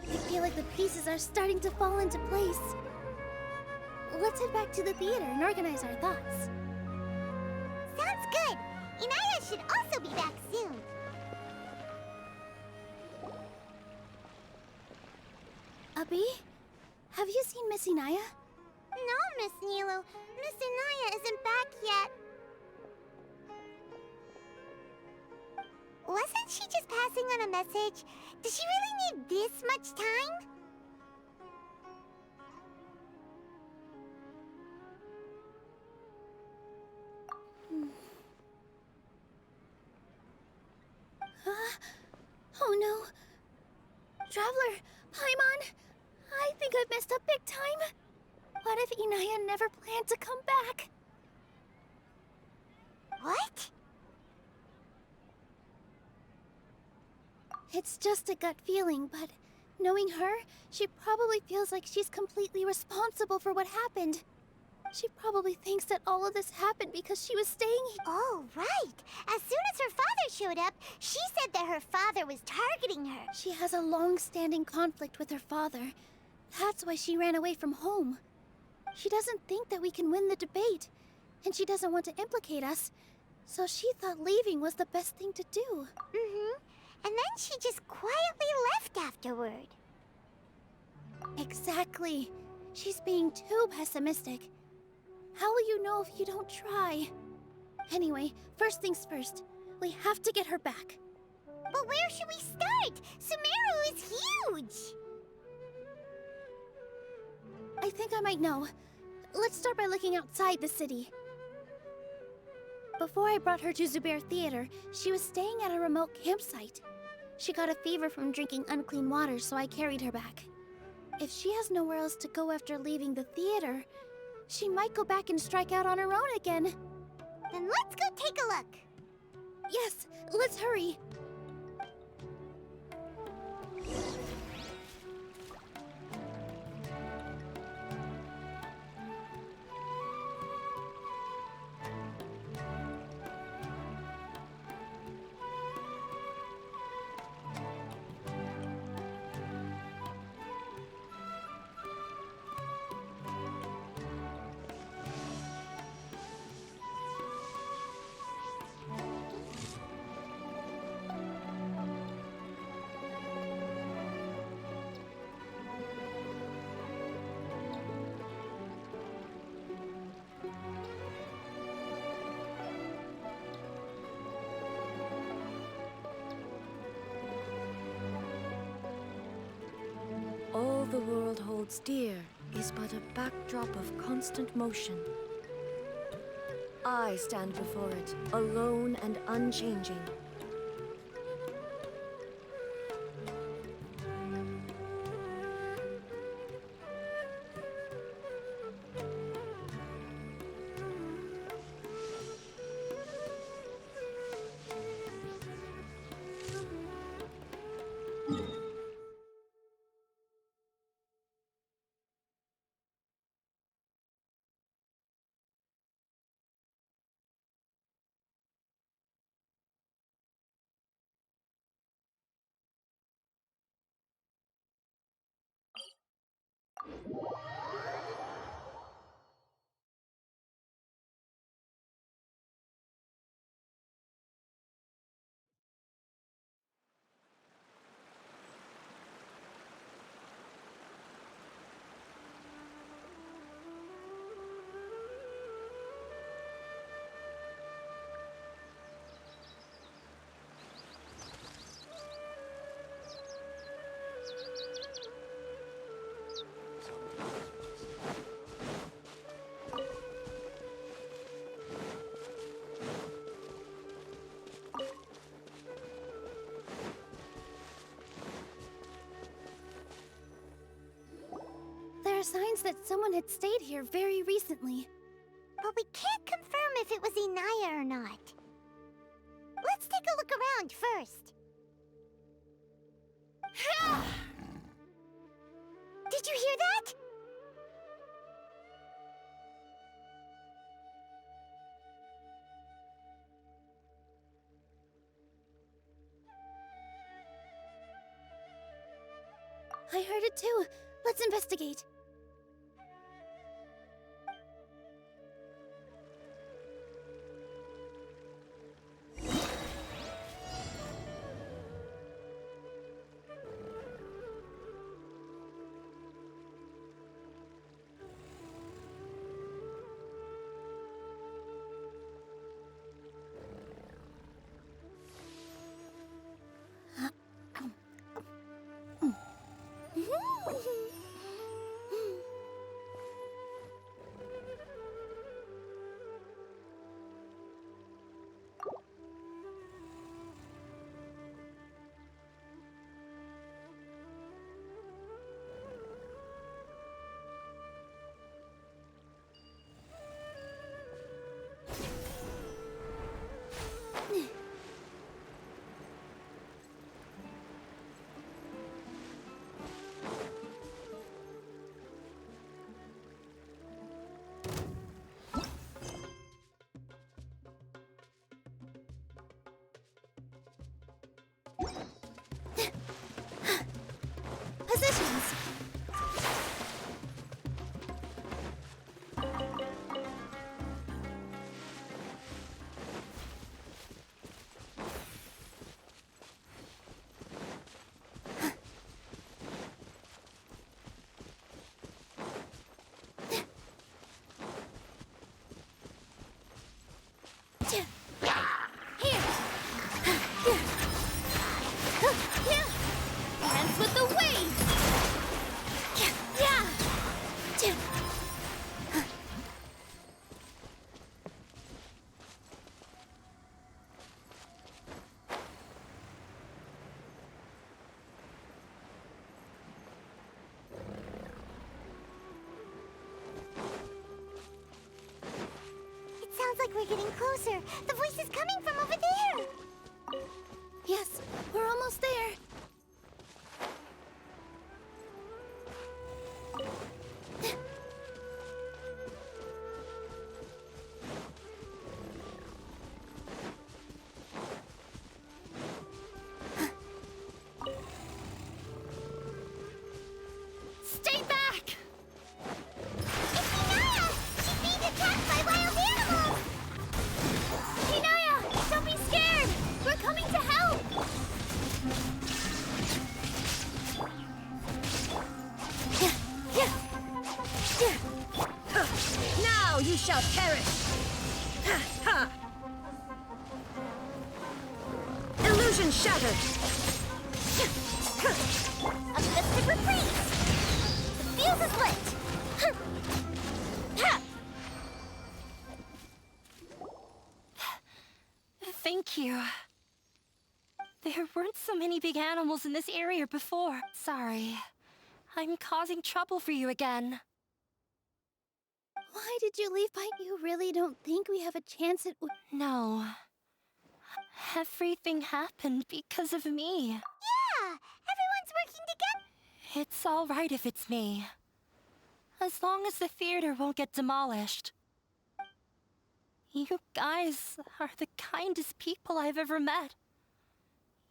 I feel like the pieces are starting to fall into place. Let's head back to the theater and organize our thoughts. Sounds good. Inaya should also be back soon. Abby, have you seen Miss Inaya? No, Miss Nilou. Miss Inaya isn't back yet. Wasn't she just passing on a message? Does she really need this much time? Oh no. Traveler, Paimon, I think I've messed up big time. What if Inaya never planned to come back? What? It's just a gut feeling, but knowing her, she probably feels like she's completely responsible for what happened. She probably thinks that all of this happened because she was staying here. Oh, right. As soon as her father showed up, she said that her father was targeting her. She has a long-standing conflict with her father. That's why she ran away from home. She doesn't think that we can win the debate, and she doesn't want to implicate us, so she thought leaving was the best thing to do. And then she just quietly left afterward. Exactly. She's being too pessimistic. How will you know if you don't try? Anyway, first things first. We have to get her back. But where should we start? Sumeru is huge! I think I might know. Let's start by looking outside the city. Before I brought her to Zubair Theater, she was staying at a remote campsite. She got a fever from drinking unclean water, so I carried her back. If she has nowhere else to go after leaving the theater, she might go back and strike out on her own again. Then let's go take a look. Yes, let's hurry. All the world holds dear is but a backdrop of constant motion. I stand before it, alone and unchanging. signs that someone had stayed here very recently. But we can't confirm if it was Inaya or not. Let's take a look around first. Did you hear that? I heard it too. Let's investigate. Positions. Dance with the waves! It sounds like we're getting closer. The voice is coming from over there. Yes, we're almost there. Stay back! It's Inaya! She's being attacked by wild animals! Inaya, don't be scared! We're coming to help! Now you shall perish! Illusion shattered! A festive reprise! The fuse is lit! Thank you. There weren't so many big animals in this area before. Sorry. I'm causing trouble for you again. Why did you leave, Bite? You really don't think we have a chance at... No. Everything happened because of me. Yeah! Everyone's working together! It's all right if it's me. As long as the theater won't get demolished. You guys are the kindest people I've ever met.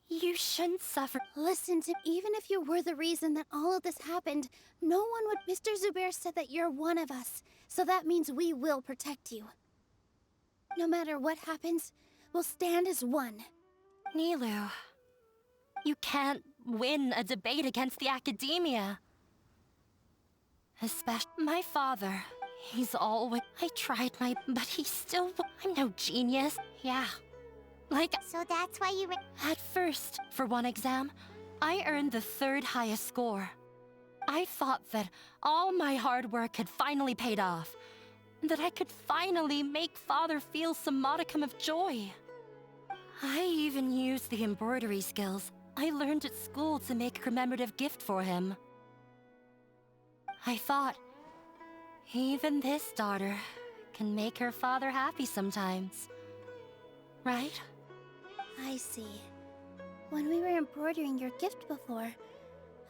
You shouldn't suffer. Listen to... Even if you were the reason that all of this happened, no one would... Mr. Zubair said that you're one of us, so that means we will protect you. No matter what happens, we'll stand as one. Nilou, you can't win a debate against the academia. Especially my father. He's always... I tried but he's still... I'm no genius. Yeah. So that's why you... At first, for one exam, I earned the 3rd highest score. I thought that all my hard work had finally paid off. That I could finally make Father feel some modicum of joy. I even used the embroidery skills I learned at school to make a commemorative gift for him. I thought Even this daughter can make her father happy sometimes. Right? I see. When we were embroidering your gift before,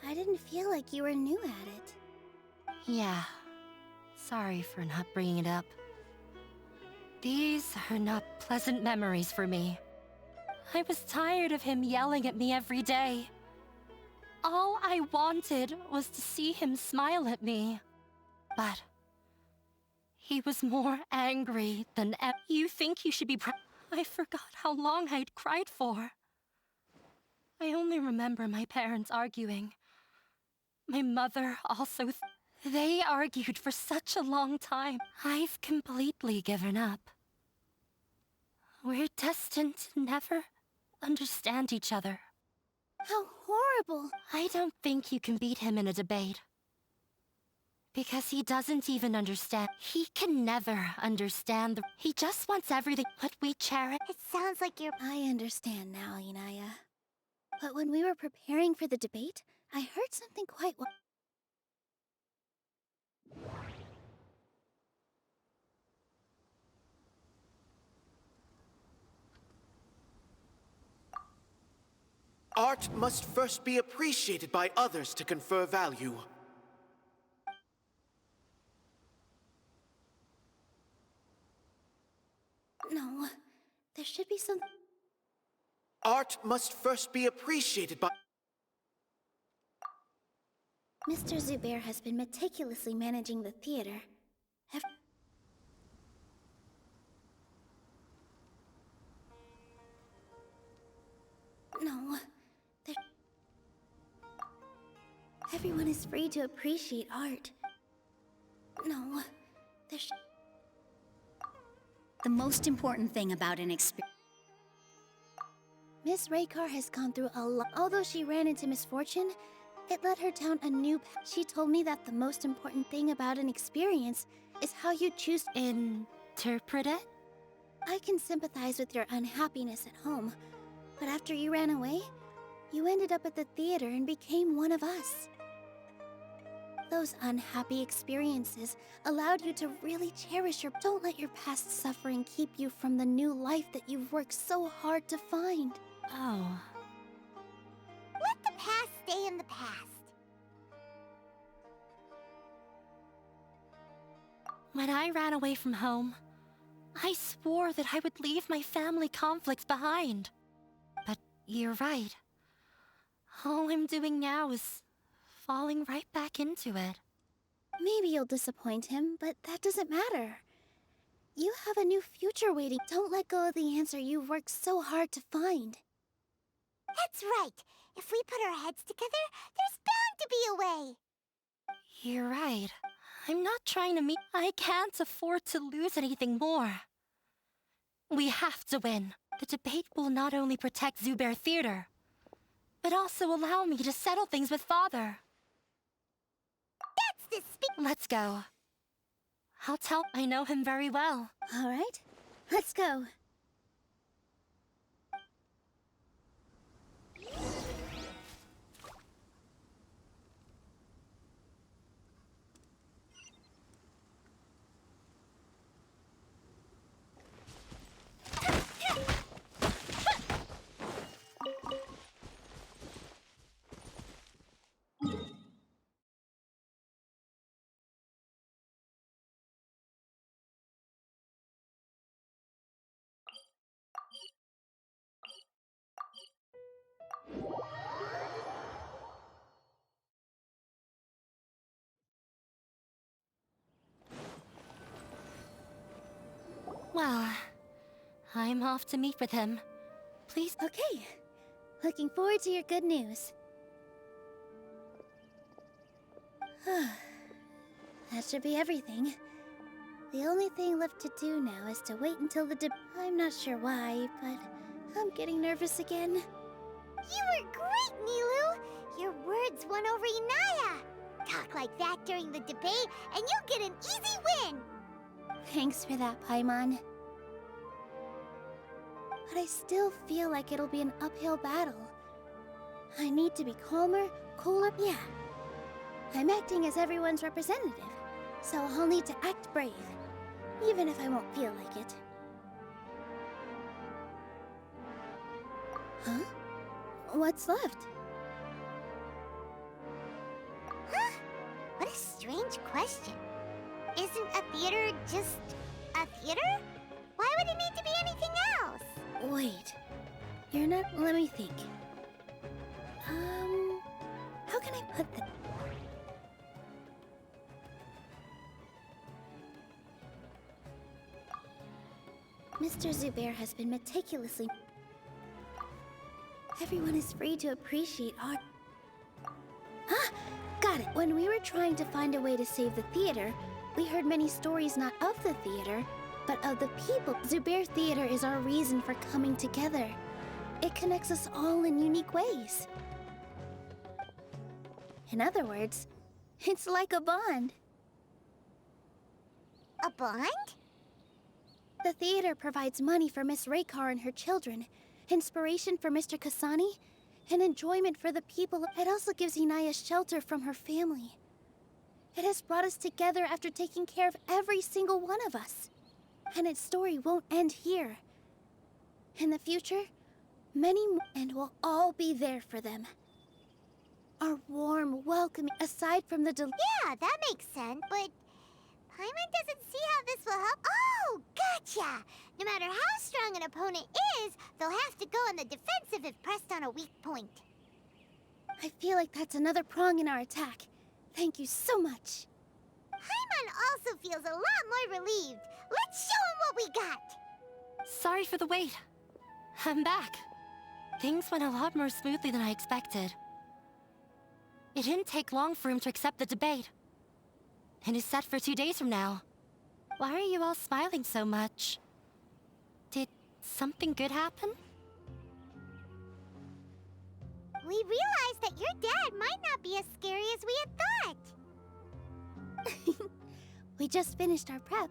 I didn't feel like you were new at it. Yeah. Sorry for not bringing it up. These are not pleasant memories for me. I was tired of him yelling at me every day. All I wanted was to see him smile at me. But he was more angry than ever. You think you should be proud? I forgot how long I'd cried for. I only remember my parents arguing. My mother also. They argued for such a long time. I've completely given up. We're destined to never understand each other. How horrible! I don't think you can beat him in a debate. Because he doesn't even understand. He can never understand He just wants everything what we cherish. It sounds like you're... I understand now, Inaya. But when we were preparing for the debate, I heard something quite... Art must first be appreciated by others to confer value. No, there should be some... Art must first be appreciated by... Mr. Zubair has been meticulously managing the theater. No, there... Everyone is free to appreciate art. No, there should... The most important thing about an experience... Miss Raykar has gone through a lot. Although she ran into misfortune, it led her down a new path. She told me that the most important thing about an experience is how you choose to interpret it. I can sympathize with your unhappiness at home, but after you ran away, you ended up at the theater and became one of us. Those unhappy experiences allowed you to really cherish your... Don't let your past suffering keep you from the new life that you've worked so hard to find. Oh. Let the past stay in the past. When I ran away from home, I swore that I would leave my family conflicts behind. But you're right. All I'm doing now is falling right back into it. Maybe you'll disappoint him, but that doesn't matter. You have a new future waiting. Don't let go of the answer you've worked so hard to find. That's right. If we put our heads together, there's bound to be a way. You're right. I'm not trying to meet... I can't afford to lose anything more. We have to win. The debate will not only protect Zubair Theater, but also allow me to settle things with Father. That's the Let's go. I'll tell... I know him very well. All right, let's go. Well, I'm off to meet with him. Please... Okay. Looking forward to your good news. That should be everything. The only thing left to do now is to wait until the I'm not sure why, but I'm getting nervous again. You were great, Nilou! Your words won over Inaya! Talk like that during the debate, and you'll get an easy win! Thanks for that, Paimon. But I still feel like it'll be an uphill battle. I need to be calmer, cooler. Yeah. I'm acting as everyone's representative, So I'll need to act brave, even if I won't feel like it. Huh? What's left? Huh? What a strange question. Isn't a theater just a theater? Why would it need to be anything else? Wait. You're not... Let me think. How can I put this? Mr. Zubair has been meticulously... Everyone is free to appreciate art. Ah! Got it! When we were trying to find a way to save the theater, we heard many stories not of the theater, but of the people. Zubair Theater is our reason for coming together. It connects us all in unique ways. In other words, it's like a bond. A bond? The theater provides money for Miss Raykar and her children, inspiration for Mr. Kasani, and enjoyment for the people. It also gives Inaya shelter from her family. It has brought us together after taking care of every single one of us. And its story won't end here. In the future, many more, and we'll all be there for them. Our warm welcome, aside from the Yeah, that makes sense, but Paimon doesn't see how this will help. Oh, gotcha! No matter how strong an opponent is, they'll have to go on the defensive if pressed on a weak point. I feel like that's another prong in our attack. Thank you so much. Paimon also feels a lot more relieved. Let's show him what we got! Sorry for the wait. I'm back. Things went a lot more smoothly than I expected. It didn't take long for him to accept the debate. And it's set for 2 days from now. Why are you all smiling so much? Did something good happen? We realized that your dad might not be as scary as we had thought. We just finished our prep.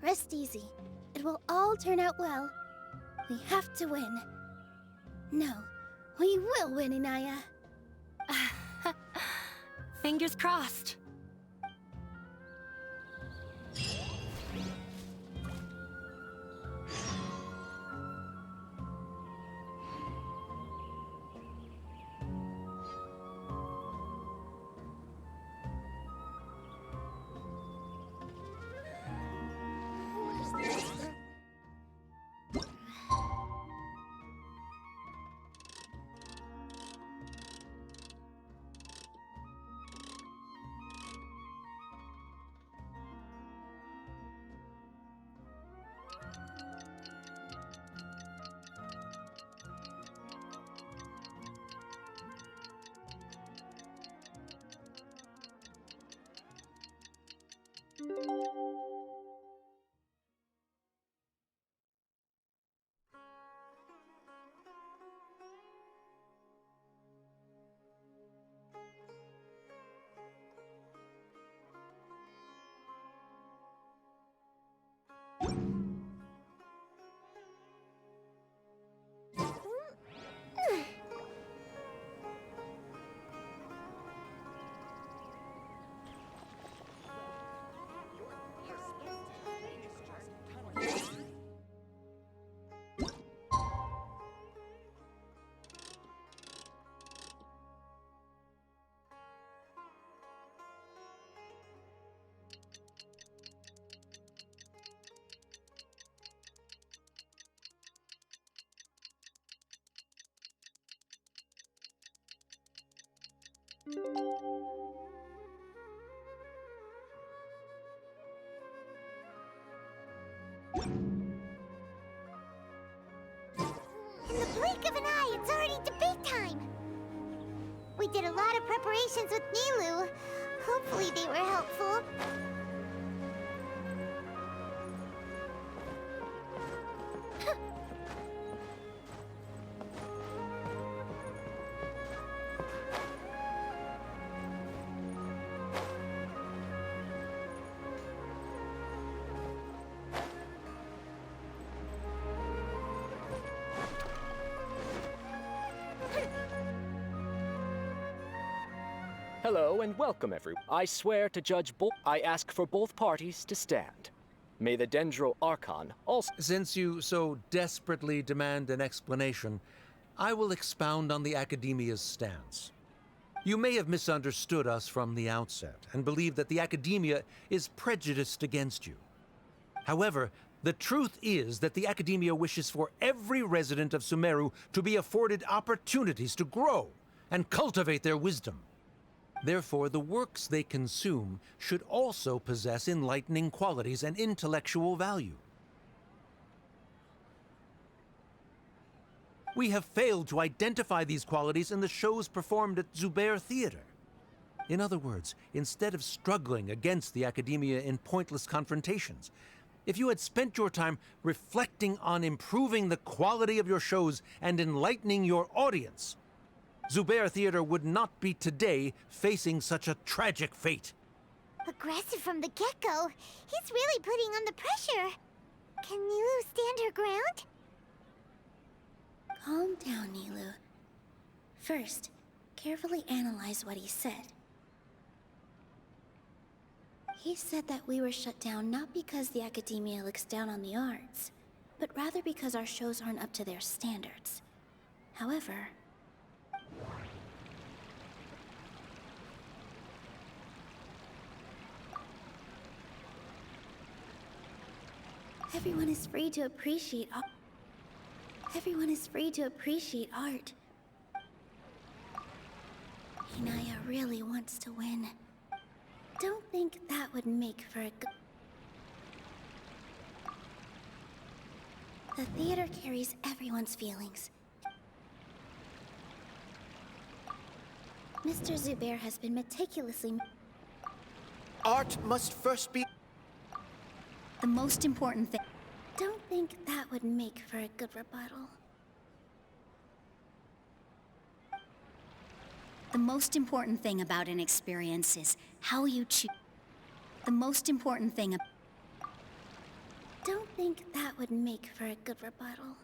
Rest easy. It will all turn out well. We have to win. No, we will win, Inaya. Fingers crossed. In the blink of an eye, it's already debate time! We did a lot of preparations with Nilou. Hopefully they were helpful. Hello and welcome, everyone. I swear to judge both. I ask for both parties to stand. May the Dendro Archon also. Since you so desperately demand an explanation, I will expound on the Academia's stance. You may have misunderstood us from the outset and believe that the Academia is prejudiced against you. However, the truth is that the Academia wishes for every resident of Sumeru to be afforded opportunities to grow and cultivate their wisdom. Therefore, the works they consume should also possess enlightening qualities and intellectual value. We have failed to identify these qualities in the shows performed at Zubair Theater. In other words, instead of struggling against the Academia in pointless confrontations, if you had spent your time reflecting on improving the quality of your shows and enlightening your audience, Zubair Theater would not be today facing such a tragic fate. Aggressive from the get-go. He's really putting on the pressure. Can Nilou stand her ground? Calm down, Nilou. First, carefully analyze what he said. He said that we were shut down not because the Academia looks down on the arts, but rather because our shows aren't up to their standards. However, everyone is free to appreciate art. Everyone is free to appreciate art. Inaya really wants to win. Don't think that would make for a good... The theater carries everyone's feelings. Mr. Zubair has been meticulously... Art must first be... The most important thing... Don't think that would make for a good rebuttal. The most important thing about an experience is how you choose. The most important thing... Don't think that would make for a good rebuttal.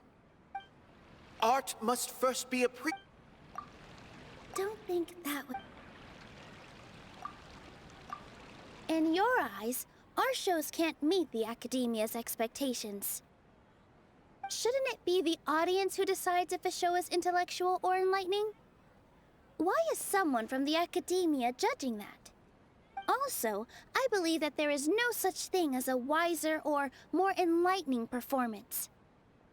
Art must first be Don't think that would... In your eyes, our shows can't meet the Academia's expectations. Shouldn't it be the audience who decides if a show is intellectual or enlightening? Why is someone from the Academia judging that? Also, I believe that there is no such thing as a wiser or more enlightening performance.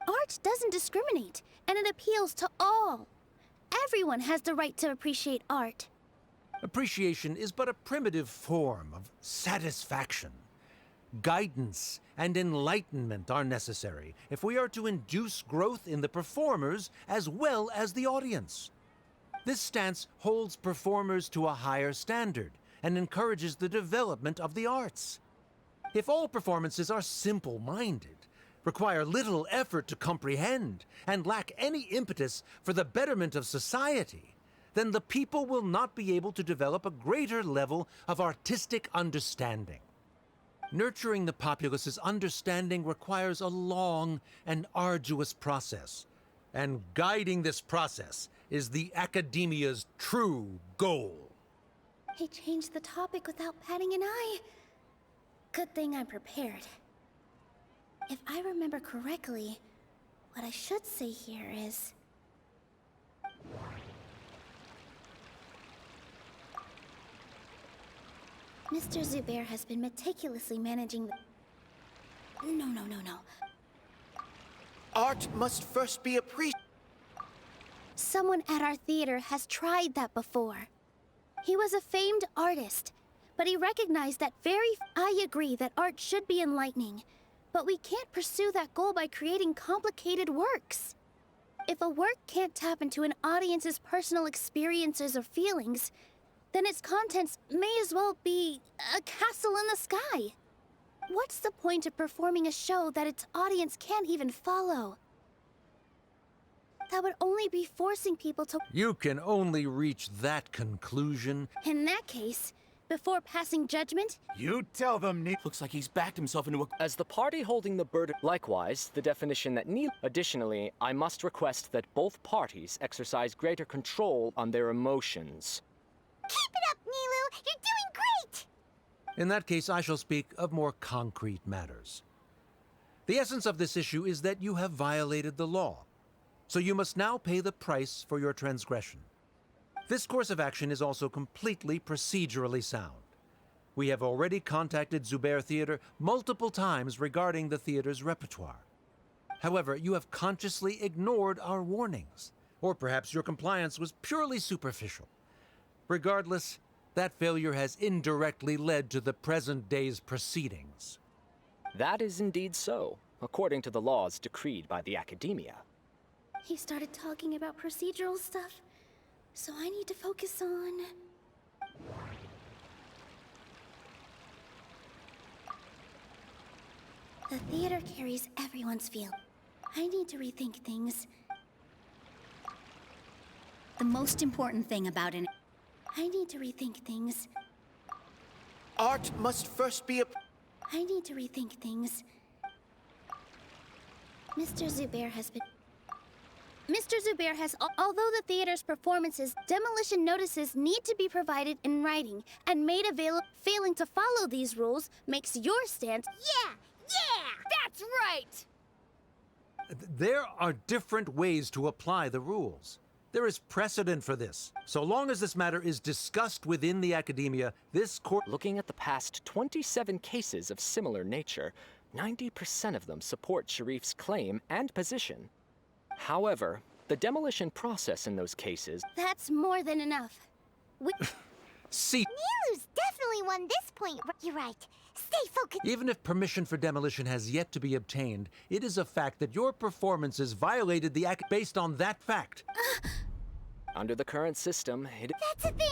Art doesn't discriminate, and it appeals to all. Everyone has the right to appreciate art. Appreciation is but a primitive form of satisfaction. Guidance and enlightenment are necessary if we are to induce growth in the performers as well as the audience. This stance holds performers to a higher standard and encourages the development of the arts. If all performances are simple-minded, require little effort to comprehend, and lack any impetus for the betterment of society, then the people will not be able to develop a greater level of artistic understanding. Nurturing the populace's understanding requires a long and arduous process, and guiding this process is the Academia's true goal. He changed the topic without batting an eye. Good thing I'm prepared. If I remember correctly, what I should say here is... Mr. Zubair has been meticulously managing the... No. Art must first be appreciated. Someone at our theater has tried that before. He was a famed artist, but he recognized that I agree that art should be enlightening, but we can't pursue that goal by creating complicated works. If a work can't tap into an audience's personal experiences or feelings, then its contents may as well be a castle in the sky. What's the point of performing a show that its audience can't even follow? That would only be forcing people to... You can only reach that conclusion. In that case, before passing judgment... You tell them, Looks like he's backed himself into a... As the party holding the burden, likewise, the definition that Nilou... Additionally, I must request that both parties exercise greater control on their emotions. Keep it up, In that case, I shall speak of more concrete matters. The essence of this issue is that you have violated the law, so you must now pay the price for your transgression. This course of action is also completely procedurally sound. We have already contacted Zubair Theater multiple times regarding the theater's repertoire. However, you have consciously ignored our warnings, or perhaps your compliance was purely superficial. Regardless, that failure has indirectly led to the present day's proceedings. That is indeed so, according to the laws decreed by the Academia. He started talking about procedural stuff, so I need to focus on... The theater carries everyone's feel. I need to rethink things. The most important thing about an... I need to rethink things. Art must first be a... I need to rethink things. Mr. Zubair has been... Mr. Zubair has... Although the theater's performances, demolition notices need to be provided in writing and made available. Failing to follow these rules makes your stance... Yeah! That's right! There are different ways to apply the rules. There is precedent for this. So long as this matter is discussed within the Academia, this court... Looking at the past 27 cases of similar nature, 90% of them support Sharif's claim and position. However, the demolition process in those cases... That's more than enough. See... Nilou's definitely won this point. You're right. Stay focused. Even if permission for demolition has yet to be obtained, it is a fact that your performances violated the act based on that fact. Under the current system, That's a thing?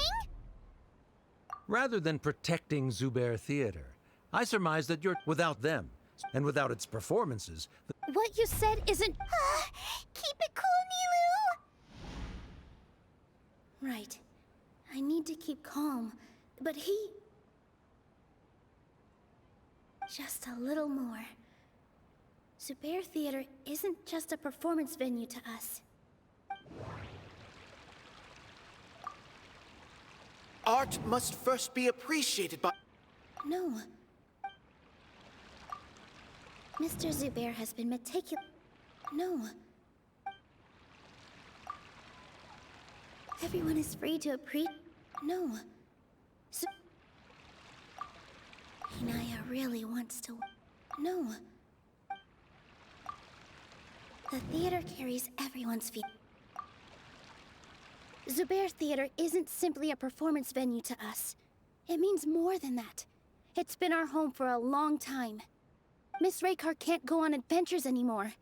Rather than protecting Zubair Theater, I surmise that you're without them, and without its performances... What you said isn't... Keep it cool, Nilou! Right. I need to keep calm, but he... Just a little more. Zubair Theater isn't just a performance venue to us. Art must first be appreciated by... No. Mr. Zubair has been meticulous... No. Everyone is free to appreciate... No. Inaya really wants to... No. The theater carries everyone's feet. Zubair Theater isn't simply a performance venue to us. It means more than that. It's been our home for a long time. Miss Raykar can't go on adventures anymore,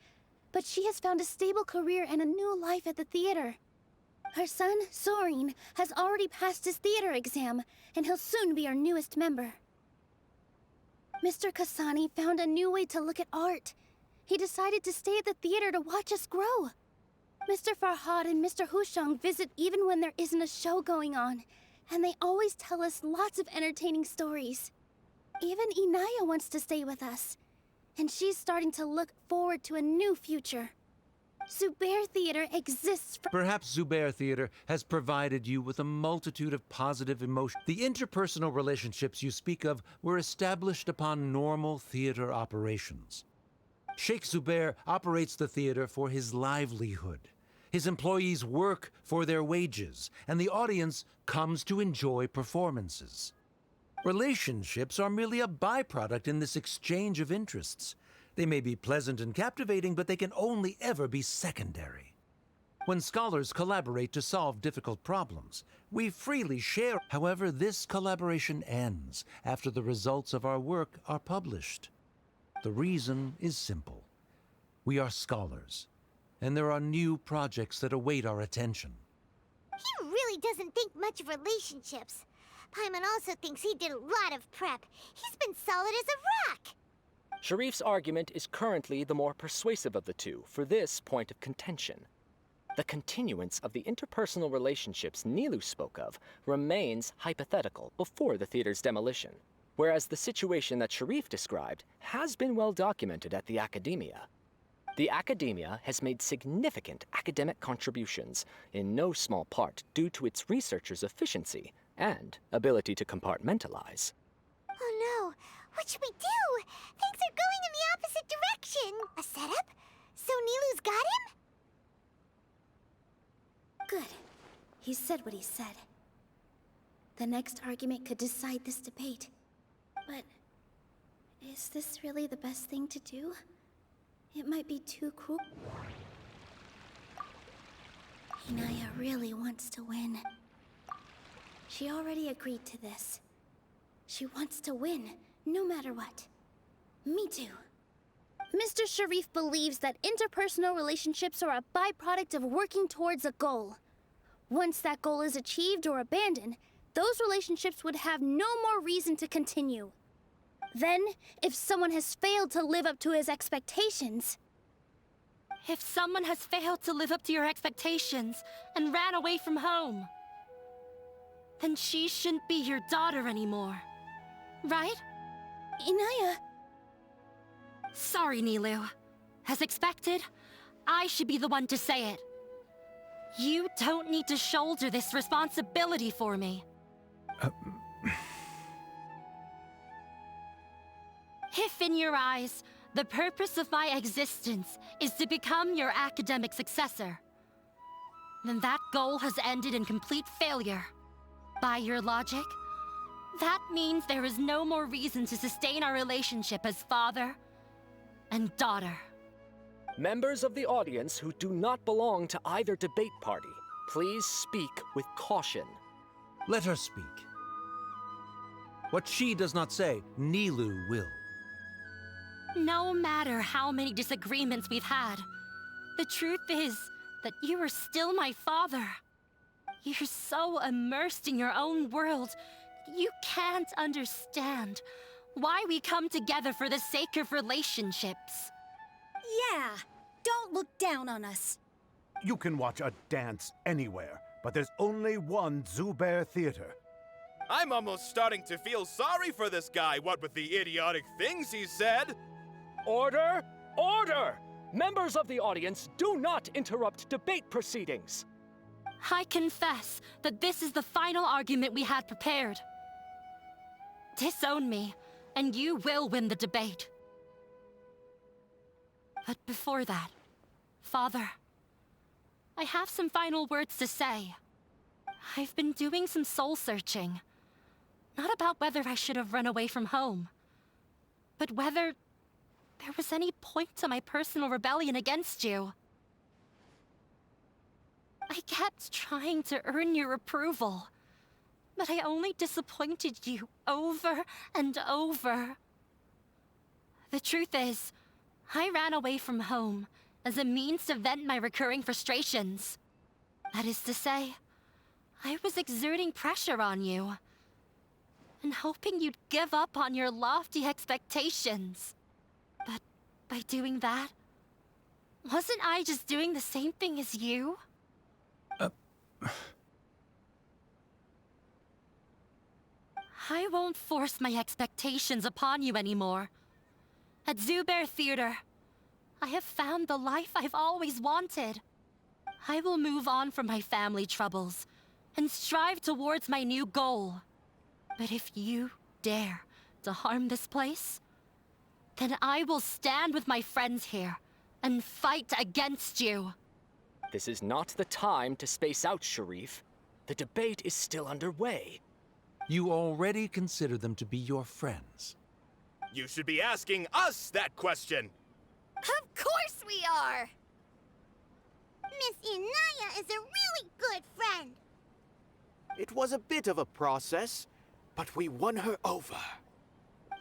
but she has found a stable career and a new life at the theater. Her son, Sorin, has already passed his theater exam, and he'll soon be our newest member. Mr. Kasani found a new way to look at art. He decided to stay at the theater to watch us grow. Mr. Farhad and Mr. Hushang visit even when there isn't a show going on, and they always tell us lots of entertaining stories. Even Inaya wants to stay with us, and she's starting to look forward to a new future. Zubair Theater exists for... Perhaps Zubair Theater has provided you with a multitude of positive emotions. The interpersonal relationships you speak of were established upon normal theater operations. Sheikh Zubair operates the theater for his livelihood. His employees work for their wages, and the audience comes to enjoy performances. Relationships are merely a byproduct in this exchange of interests. They may be pleasant and captivating, but they can only ever be secondary. When scholars collaborate to solve difficult problems, we freely share. However, this collaboration ends after the results of our work are published. The reason is simple. We are scholars, and there are new projects that await our attention. He really doesn't think much of relationships. Paimon also thinks he did a lot of prep. He's been solid as a rock. Sharif's argument is currently the more persuasive of the two for this point of contention. The continuance of the interpersonal relationships Nilou spoke of remains hypothetical before the theater's demolition, whereas the situation that Sharif described has been well documented at the Academia. The Academia has made significant academic contributions, in no small part due to its researchers' efficiency and ability to compartmentalize. Oh What should we do? Things are going in the opposite direction. A setup? So Nilou's got him? Good. He said what he said. The next argument could decide this debate. But is this really the best thing to do? It might be too cruel. Inaya really wants to win. She already agreed to this. She wants to win, no matter what. Me too. Mr. Sharif believes that interpersonal relationships are a byproduct of working towards a goal. Once that goal is achieved or abandoned, those relationships would have no more reason to continue. Then, if someone has failed to live up to his expectations... If someone has failed to live up to your expectations and ran away from home, then she shouldn't be your daughter anymore. Right? Inaya... Sorry, Nilou. As expected, I should be the one to say it. You don't need to shoulder this responsibility for me. If in your eyes, the purpose of my existence is to become your academic successor, then that goal has ended in complete failure. By your logic, that means there is no more reason to sustain our relationship as father and daughter. Members of the audience who do not belong to either debate party, please speak with caution. Let her speak. What she does not say, Nilou will. No matter how many disagreements we've had, the truth is that you are still my father. You're so immersed in your own world, you can't understand why we come together for the sake of relationships. Yeah, don't look down on us. You can watch a dance anywhere, but there's only one Zubair Theater. I'm almost starting to feel sorry for this guy, what with the idiotic things he said. Order! Order! Members of the audience, do not interrupt debate proceedings. I confess that this is the final argument we had prepared. Disown me, and you will win the debate. But before that, Father, I have some final words to say. I've been doing some soul-searching. Not about whether I should have run away from home, but whether there was any point to my personal rebellion against you. I kept trying to earn your approval, but I only disappointed you over and over. The truth is, I ran away from home as a means to vent my recurring frustrations. That is to say, I was exerting pressure on you, and hoping you'd give up on your lofty expectations. But by doing that, wasn't I just doing the same thing as you? I won't force my expectations upon you anymore. At Zubair Theater, I have found the life I've always wanted. I will move on from my family troubles and strive towards my new goal. But if you dare to harm this place, then I will stand with my friends here and fight against you. This is not the time to space out, Sharif. The debate is still underway. You already consider them to be your friends. You should be asking us that question. Of course we are! Miss Inaya is a really good friend. It was a bit of a process, but we won her over.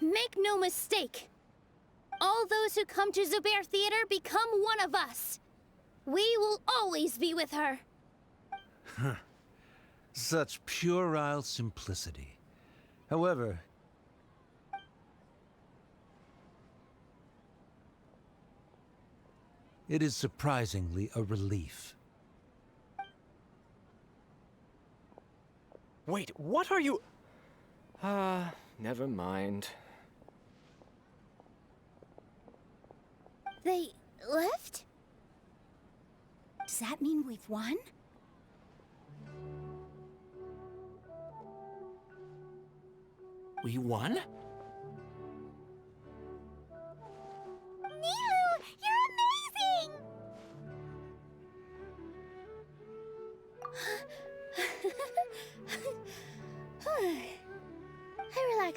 Make no mistake. All those who come to Zubair Theater become one of us. We will always be with her. Such puerile simplicity. However, it is surprisingly a relief. Wait, what are you... never mind. They left? Does that mean we've won? We won?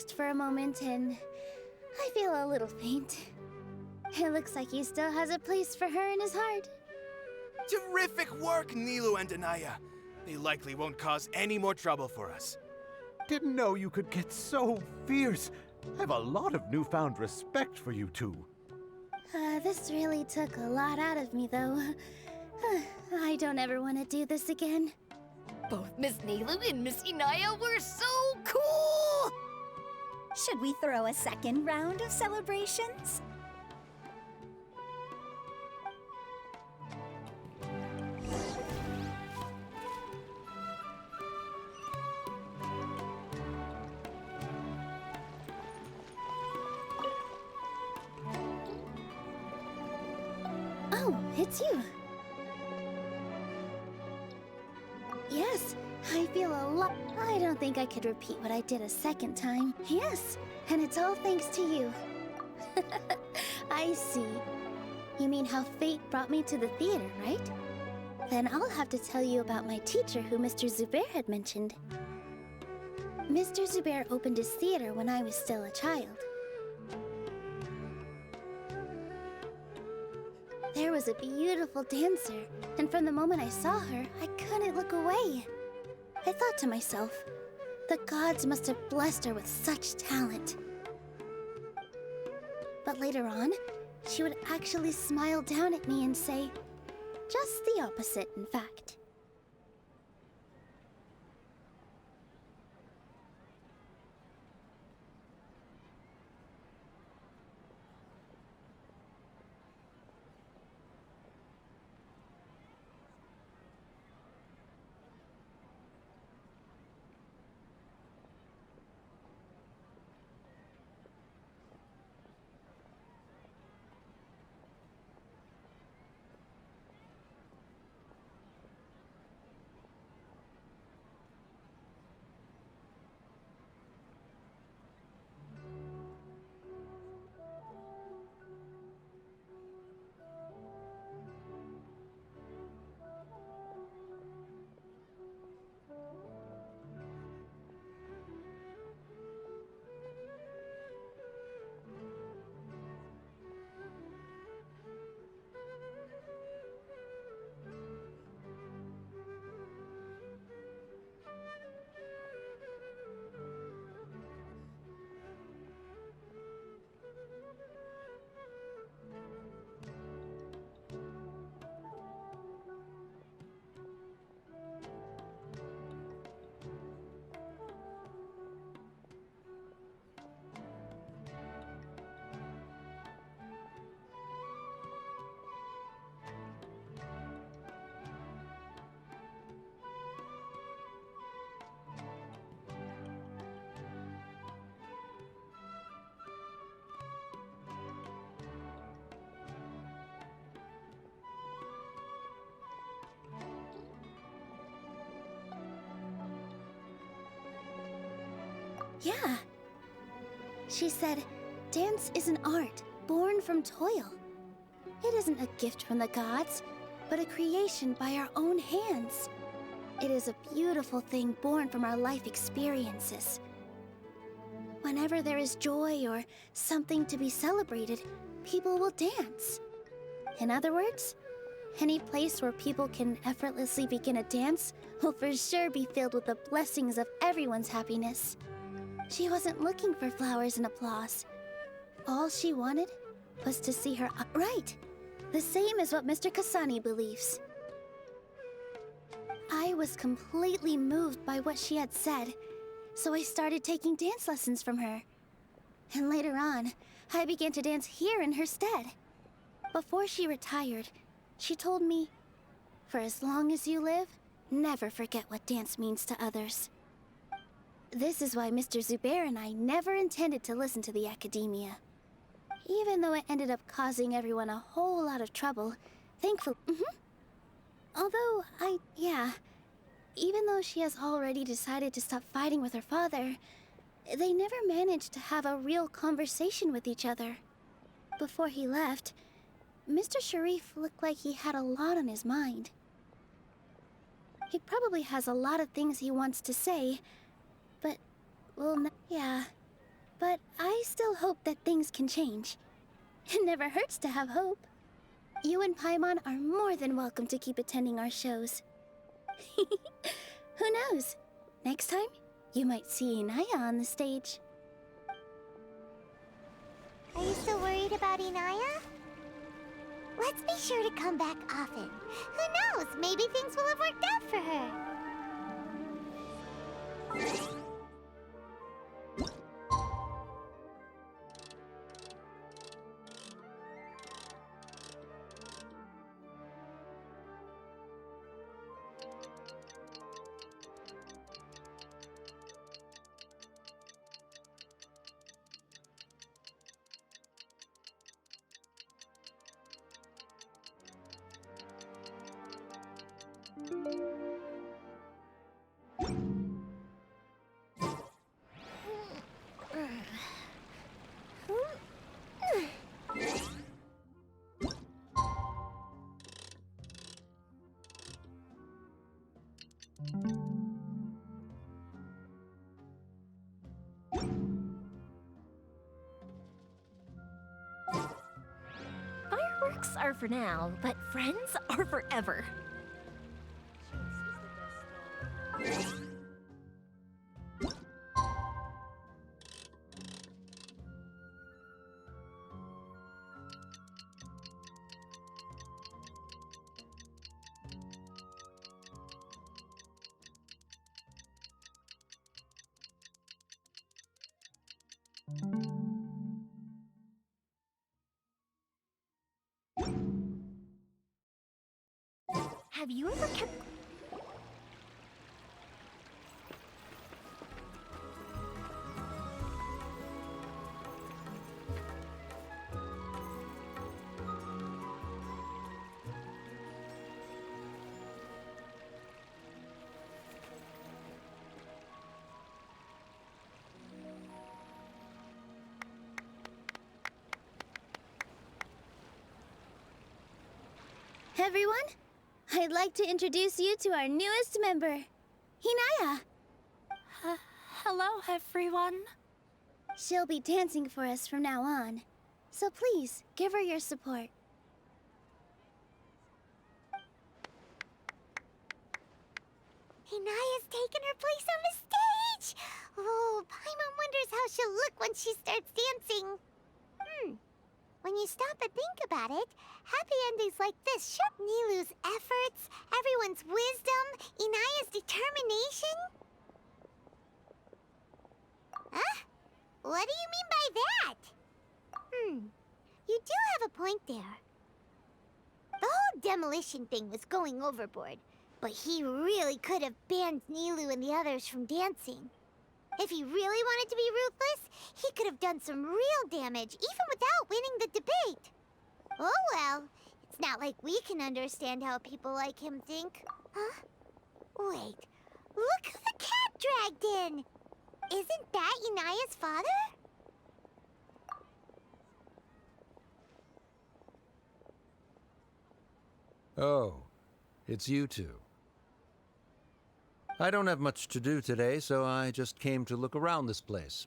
relaxed for a moment and I feel a little faint. It looks like he still has a place for her in his heart. Terrific work, Nilou and Anaya. They likely won't cause any more trouble for us. Didn't know you could get so fierce. I have a lot of newfound respect for you two. This really took a lot out of me, though. I don't ever want to do this again. Both Miss Nilou and Miss Inaya were so cool! Should we throw a second round of celebrations? Oh, it's you. Yes, I feel a lot. I don't think I could repeat what I did a second time. Yes, and it's all thanks to you. I see. You mean how fate brought me to the theater, right? Then I'll have to tell you about my teacher who Mr. Zubair had mentioned. Mr. Zubair opened his theater when I was still a child. There was a beautiful dancer, and from the moment I saw her, I couldn't look away. I thought to myself, the gods must have blessed her with such talent. But later on, she would actually smile down at me and say, just the opposite, in fact. Yeah. She said, dance is an art born from toil. It isn't a gift from the gods, but a creation by our own hands. It is a beautiful thing born from our life experiences. Whenever there is joy or something to be celebrated, people will dance. In other words, any place where people can effortlessly begin a dance will for sure be filled with the blessings of everyone's happiness. She wasn't looking for flowers and applause. All she wanted was to see her right, the same as what Mr. Kasani believes. I was completely moved by what she had said, so I started taking dance lessons from her. And later on, I began to dance here in her stead. Before she retired, she told me, for as long as you live, never forget what dance means to others. This is why Mr. Zubair and I never intended to listen to the academia. Even though it ended up causing everyone a whole lot of trouble, thankfully. Although, even though she has already decided to stop fighting with her father, they never managed to have a real conversation with each other. Before he left, Mr. Sharif looked like he had a lot on his mind. He probably has a lot of things he wants to say, but, well, But I still hope that things can change. It never hurts to have hope. You and Paimon are more than welcome to keep attending our shows. Who knows? Next time, you might see Inaya on the stage. Are you still worried about Inaya? Let's be sure to come back often. Who knows? Maybe things will have worked out for her. Fireworks are for now, but friends are forever. Have you ever kept... Everyone, I'd like to introduce you to our newest member, Inaya. Hello, everyone. She'll be dancing for us from now on, so please give her your support. Inaya's taken her place on the stage! Oh, Paimon wonders how she'll look when she starts dancing. When you stop and think about it, happy endings like this show Nilou's efforts, everyone's wisdom, Inaya's determination. Huh? What do you mean by that? You do have a point there. The whole demolition thing was going overboard, but he really could have banned Nilou and the others from dancing. If he really wanted to be ruthless, he could have done some real damage, even without winning the debate. Oh well, it's not like we can understand how people like him think. Huh? Wait, look who the cat dragged in! Isn't that Inaya's father? Oh, it's you two. I don't have much to do today, so I just came to look around this place.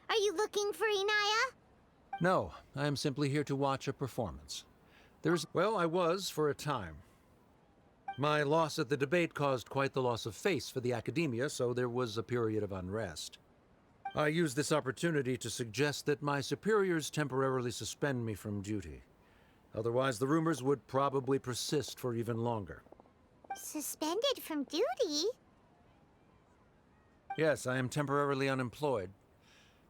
Are you looking for Inaya? No, I am simply here to watch a performance. Well, I was for a time. My loss at the debate caused quite the loss of face for the academia, so there was a period of unrest. I used this opportunity to suggest that my superiors temporarily suspend me from duty. Otherwise, the rumors would probably persist for even longer. Suspended from duty? Yes, I am temporarily unemployed.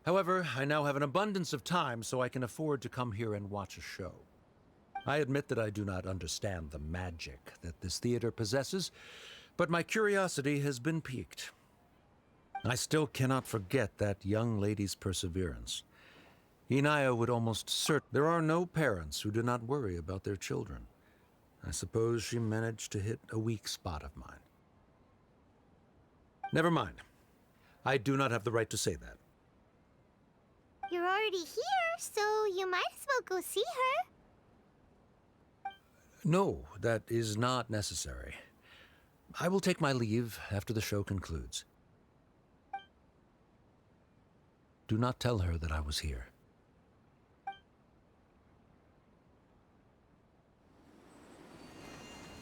However, I now have an abundance of time, so I can afford to come here and watch a show. I admit that I do not understand the magic that this theater possesses, but my curiosity has been piqued. I still cannot forget that young lady's perseverance. Inaya would almost certainly... There are no parents who do not worry about their children. I suppose she managed to hit a weak spot of mine. Never mind. I do not have the right to say that. You're already here, so you might as well go see her. No, that is not necessary. I will take my leave after the show concludes. Do not tell her that I was here.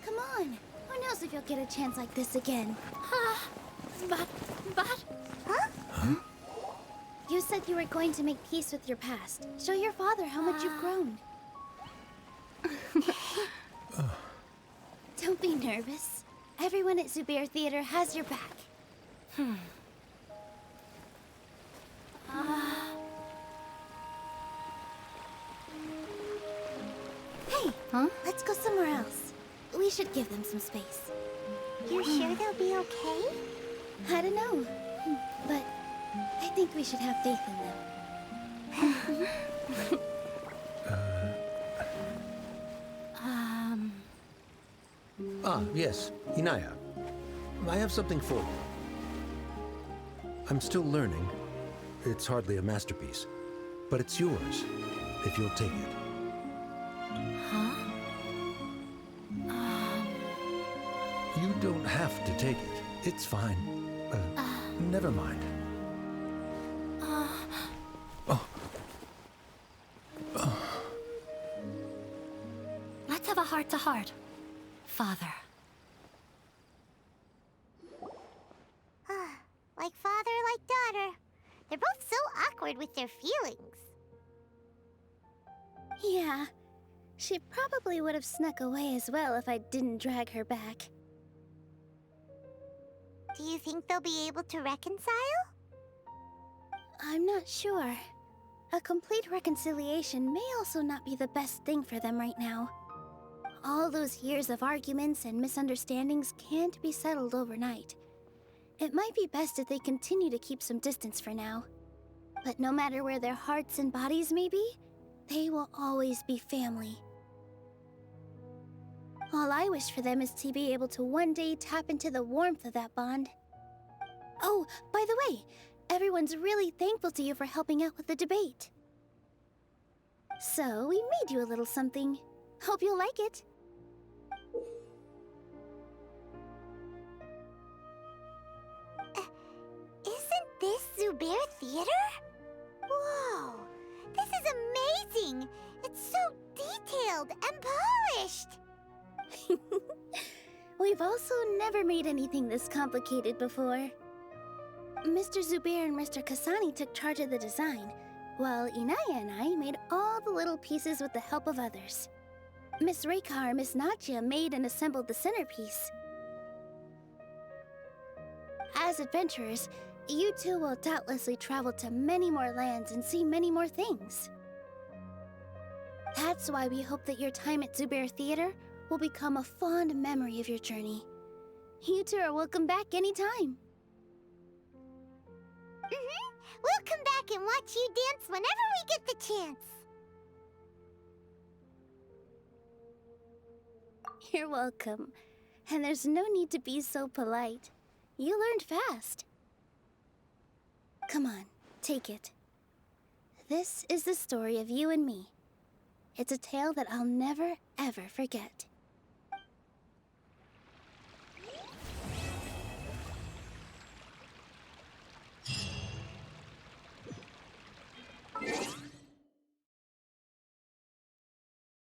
Come on. Who knows if you'll get a chance like this again? But... Huh? You said you were going to make peace with your past. Show your father how much you've grown. Don't be nervous. Everyone at Zubair Theater has your back. Hey, let's go somewhere else. We should give them some space. You're sure they'll be okay? I don't know, but I think we should have faith in them. Yes, Inaya. I have something for you. I'm still learning. It's hardly a masterpiece, but it's yours, if you'll take it. You don't have to take it. It's fine. Never mind. Let's have a heart-to-heart, Father. Like father, like daughter. They're both so awkward with their feelings. Yeah, she probably would have snuck away as well if I didn't drag her back. Do you think they'll be able to reconcile? I'm not sure. A complete reconciliation may also not be the best thing for them right now. All those years of arguments and misunderstandings can't be settled overnight. It might be best if they continue to keep some distance for now. But no matter where their hearts and bodies may be, they will always be family. All I wish for them is to be able to one day tap into the warmth of that bond. Oh, by the way, everyone's really thankful to you for helping out with the debate. So, we made you a little something. Hope you'll like it. Isn't this Zubair Theater? Whoa! This is amazing! It's so detailed and polished! We've also never made anything this complicated before. Mr. Zubair and Mr. Kasani took charge of the design, while Inaya and I made all the little pieces with the help of others. Miss Reika or Miss Nadia made and assembled the centerpiece. As adventurers, you two will doubtlessly travel to many more lands and see many more things. That's why we hope that your time at Zubair Theater will become a fond memory of your journey. You two are welcome back anytime. We'll come back and watch you dance whenever we get the chance. You're welcome. And there's no need to be so polite. You learned fast. Come on, take it. This is the story of you and me. It's a tale that I'll never, ever forget.